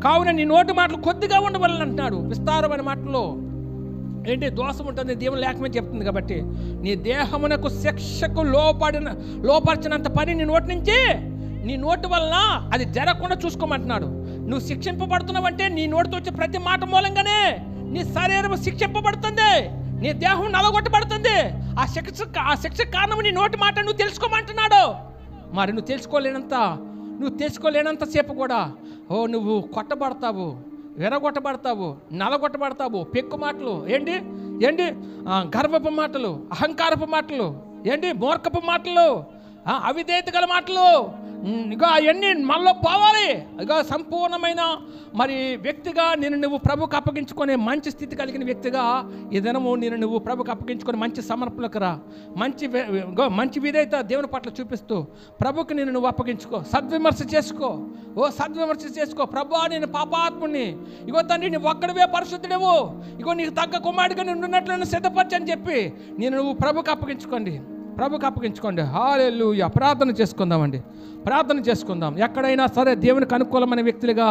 కావున నీ నోటి మాటలు కొద్దిగా ఉండవాలని అంటున్నాడు. విస్తారమైన మాటల్లో ఏంటి దోషం ఉంటుంది, దేవుని లేఖమే చెప్తుంది. కాబట్టి నీ దేహమునకు శిక్షకు లోపరిచినంత పని నీ నోటి నుంచి, నీ నోటి వలన అది జరగకుండా చూసుకోమంటున్నాడు. నువ్వు శిక్షింపబడుతున్నావంటే నీ నోటితో వచ్చే ప్రతి మాట మూలంగానే నీ శరీరం శిక్షింపబడుతుంది, నీ దేహం నలగొట్టబడుతుంది. ఆ శిక్ష కారణం నీ నోటి మాట నువ్వు తెలుసుకోమంటున్నాడు. మరి నువ్వు తెలుసుకోలేనంత సేపు కూడా నువ్వు కొట్టబడతావు, విరగొట్టబడతావు, నలగొట్టబడతావు. పెక్కు మాటలు ఏంటి గర్వపు మాటలు, అహంకారపు మాటలు, మూర్ఖపు మాటలు, అవిధేయత గల మాటలు, ఇక అవన్నీ మనలో పోవాలి. ఇక సంపూర్ణమైన మరి వ్యక్తిగా నువ్వు ప్రభుకు అప్పగించుకునే మంచి స్థితి కలిగిన వ్యక్తిగా ఈ దినము నువ్వు ప్రభుకు అప్పగించుకొని మంచి సమర్పణకు రా. మంచి విధేయత దేవుని పట్ల చూపిస్తూ ప్రభుకి నువ్వు అప్పగించుకో. సద్విమర్శ చేసుకో. ప్రభు నేను పాపాత్ముని, ఇగో తండ్రి నువ్వు ఒక్కడివే పరిశుద్ధుడేవు, ఇగో నీకు తగ్గ కుమారుడిగా నేను ఉన్నట్లు సిద్ధపరచని చెప్పి నువ్వు ప్రభుకు అప్పగించుకోండి. హల్లెలూయా. ప్రార్థన చేసుకుందాం. ఎక్కడైనా సరే దేవునికి అనుకూలమైన వ్యక్తులుగా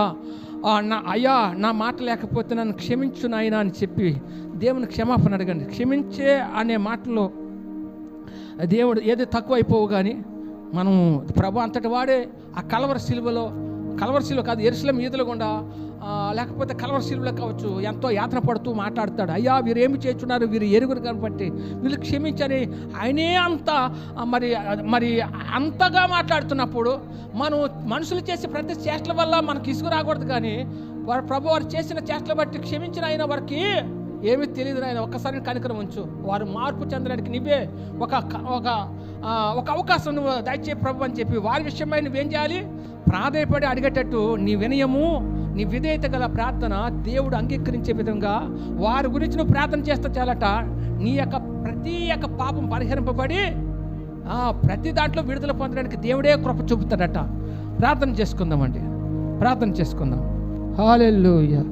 నా మాట లేకపోతే నన్ను క్షమించు నాయనా అని చెప్పి దేవుని క్షమాపణ అడగండి. క్షమించే అనే మాటలో దేవుడు ఏది తక్కువ అయిపోవు. కానీ మనం ప్రభు అంతటి వాడే ఆ కలవరి శిలువ కాదు, యెరూషలేము ఈదుల గుండా లేకపోతే కలవరి శిలువలో కావచ్చు, ఎంతో యాతన పడుతూ మాట్లాడతాడు. అయ్యా వీరు ఏమి చేస్తున్నారు, వీరు ఎరుగురు కాబట్టి వీళ్ళు క్షమించని ఆయనే అంత మరి అంతగా మాట్లాడుతున్నప్పుడు మనం మనుషులు చేసే ప్రతి చేష్టల వల్ల మనకు ఇసుగు రాకూడదు. కానీ వారు చేసిన చేష్టలు బట్టి క్షమించిన ఆయన వారికి ఏమీ తెలియదు. ఆయన ఒక్కసారి కనికరం ఉంచు, వారు మార్పు చెందడానికి నువ్వే ఒక అవకాశం నువ్వు దయచే ప్రభు అని చెప్పి వారి విషయమై నువ్వేం చేయాలి, ప్రాధేయపడి అడిగేటట్టు నీ వినయము, నీ విధేయత గల ప్రార్థన దేవుడు అంగీకరించే విధంగా వారి గురించి నువ్వు ప్రార్థన చేస్తే చాలట. నీ ప్రతి పాపం పరిహరింపబడి ప్రతి దాంట్లో విడుదల పొందడానికి దేవుడే కృప చూపుతాడట. ప్రార్థన చేసుకుందాం. హల్లెలూయా.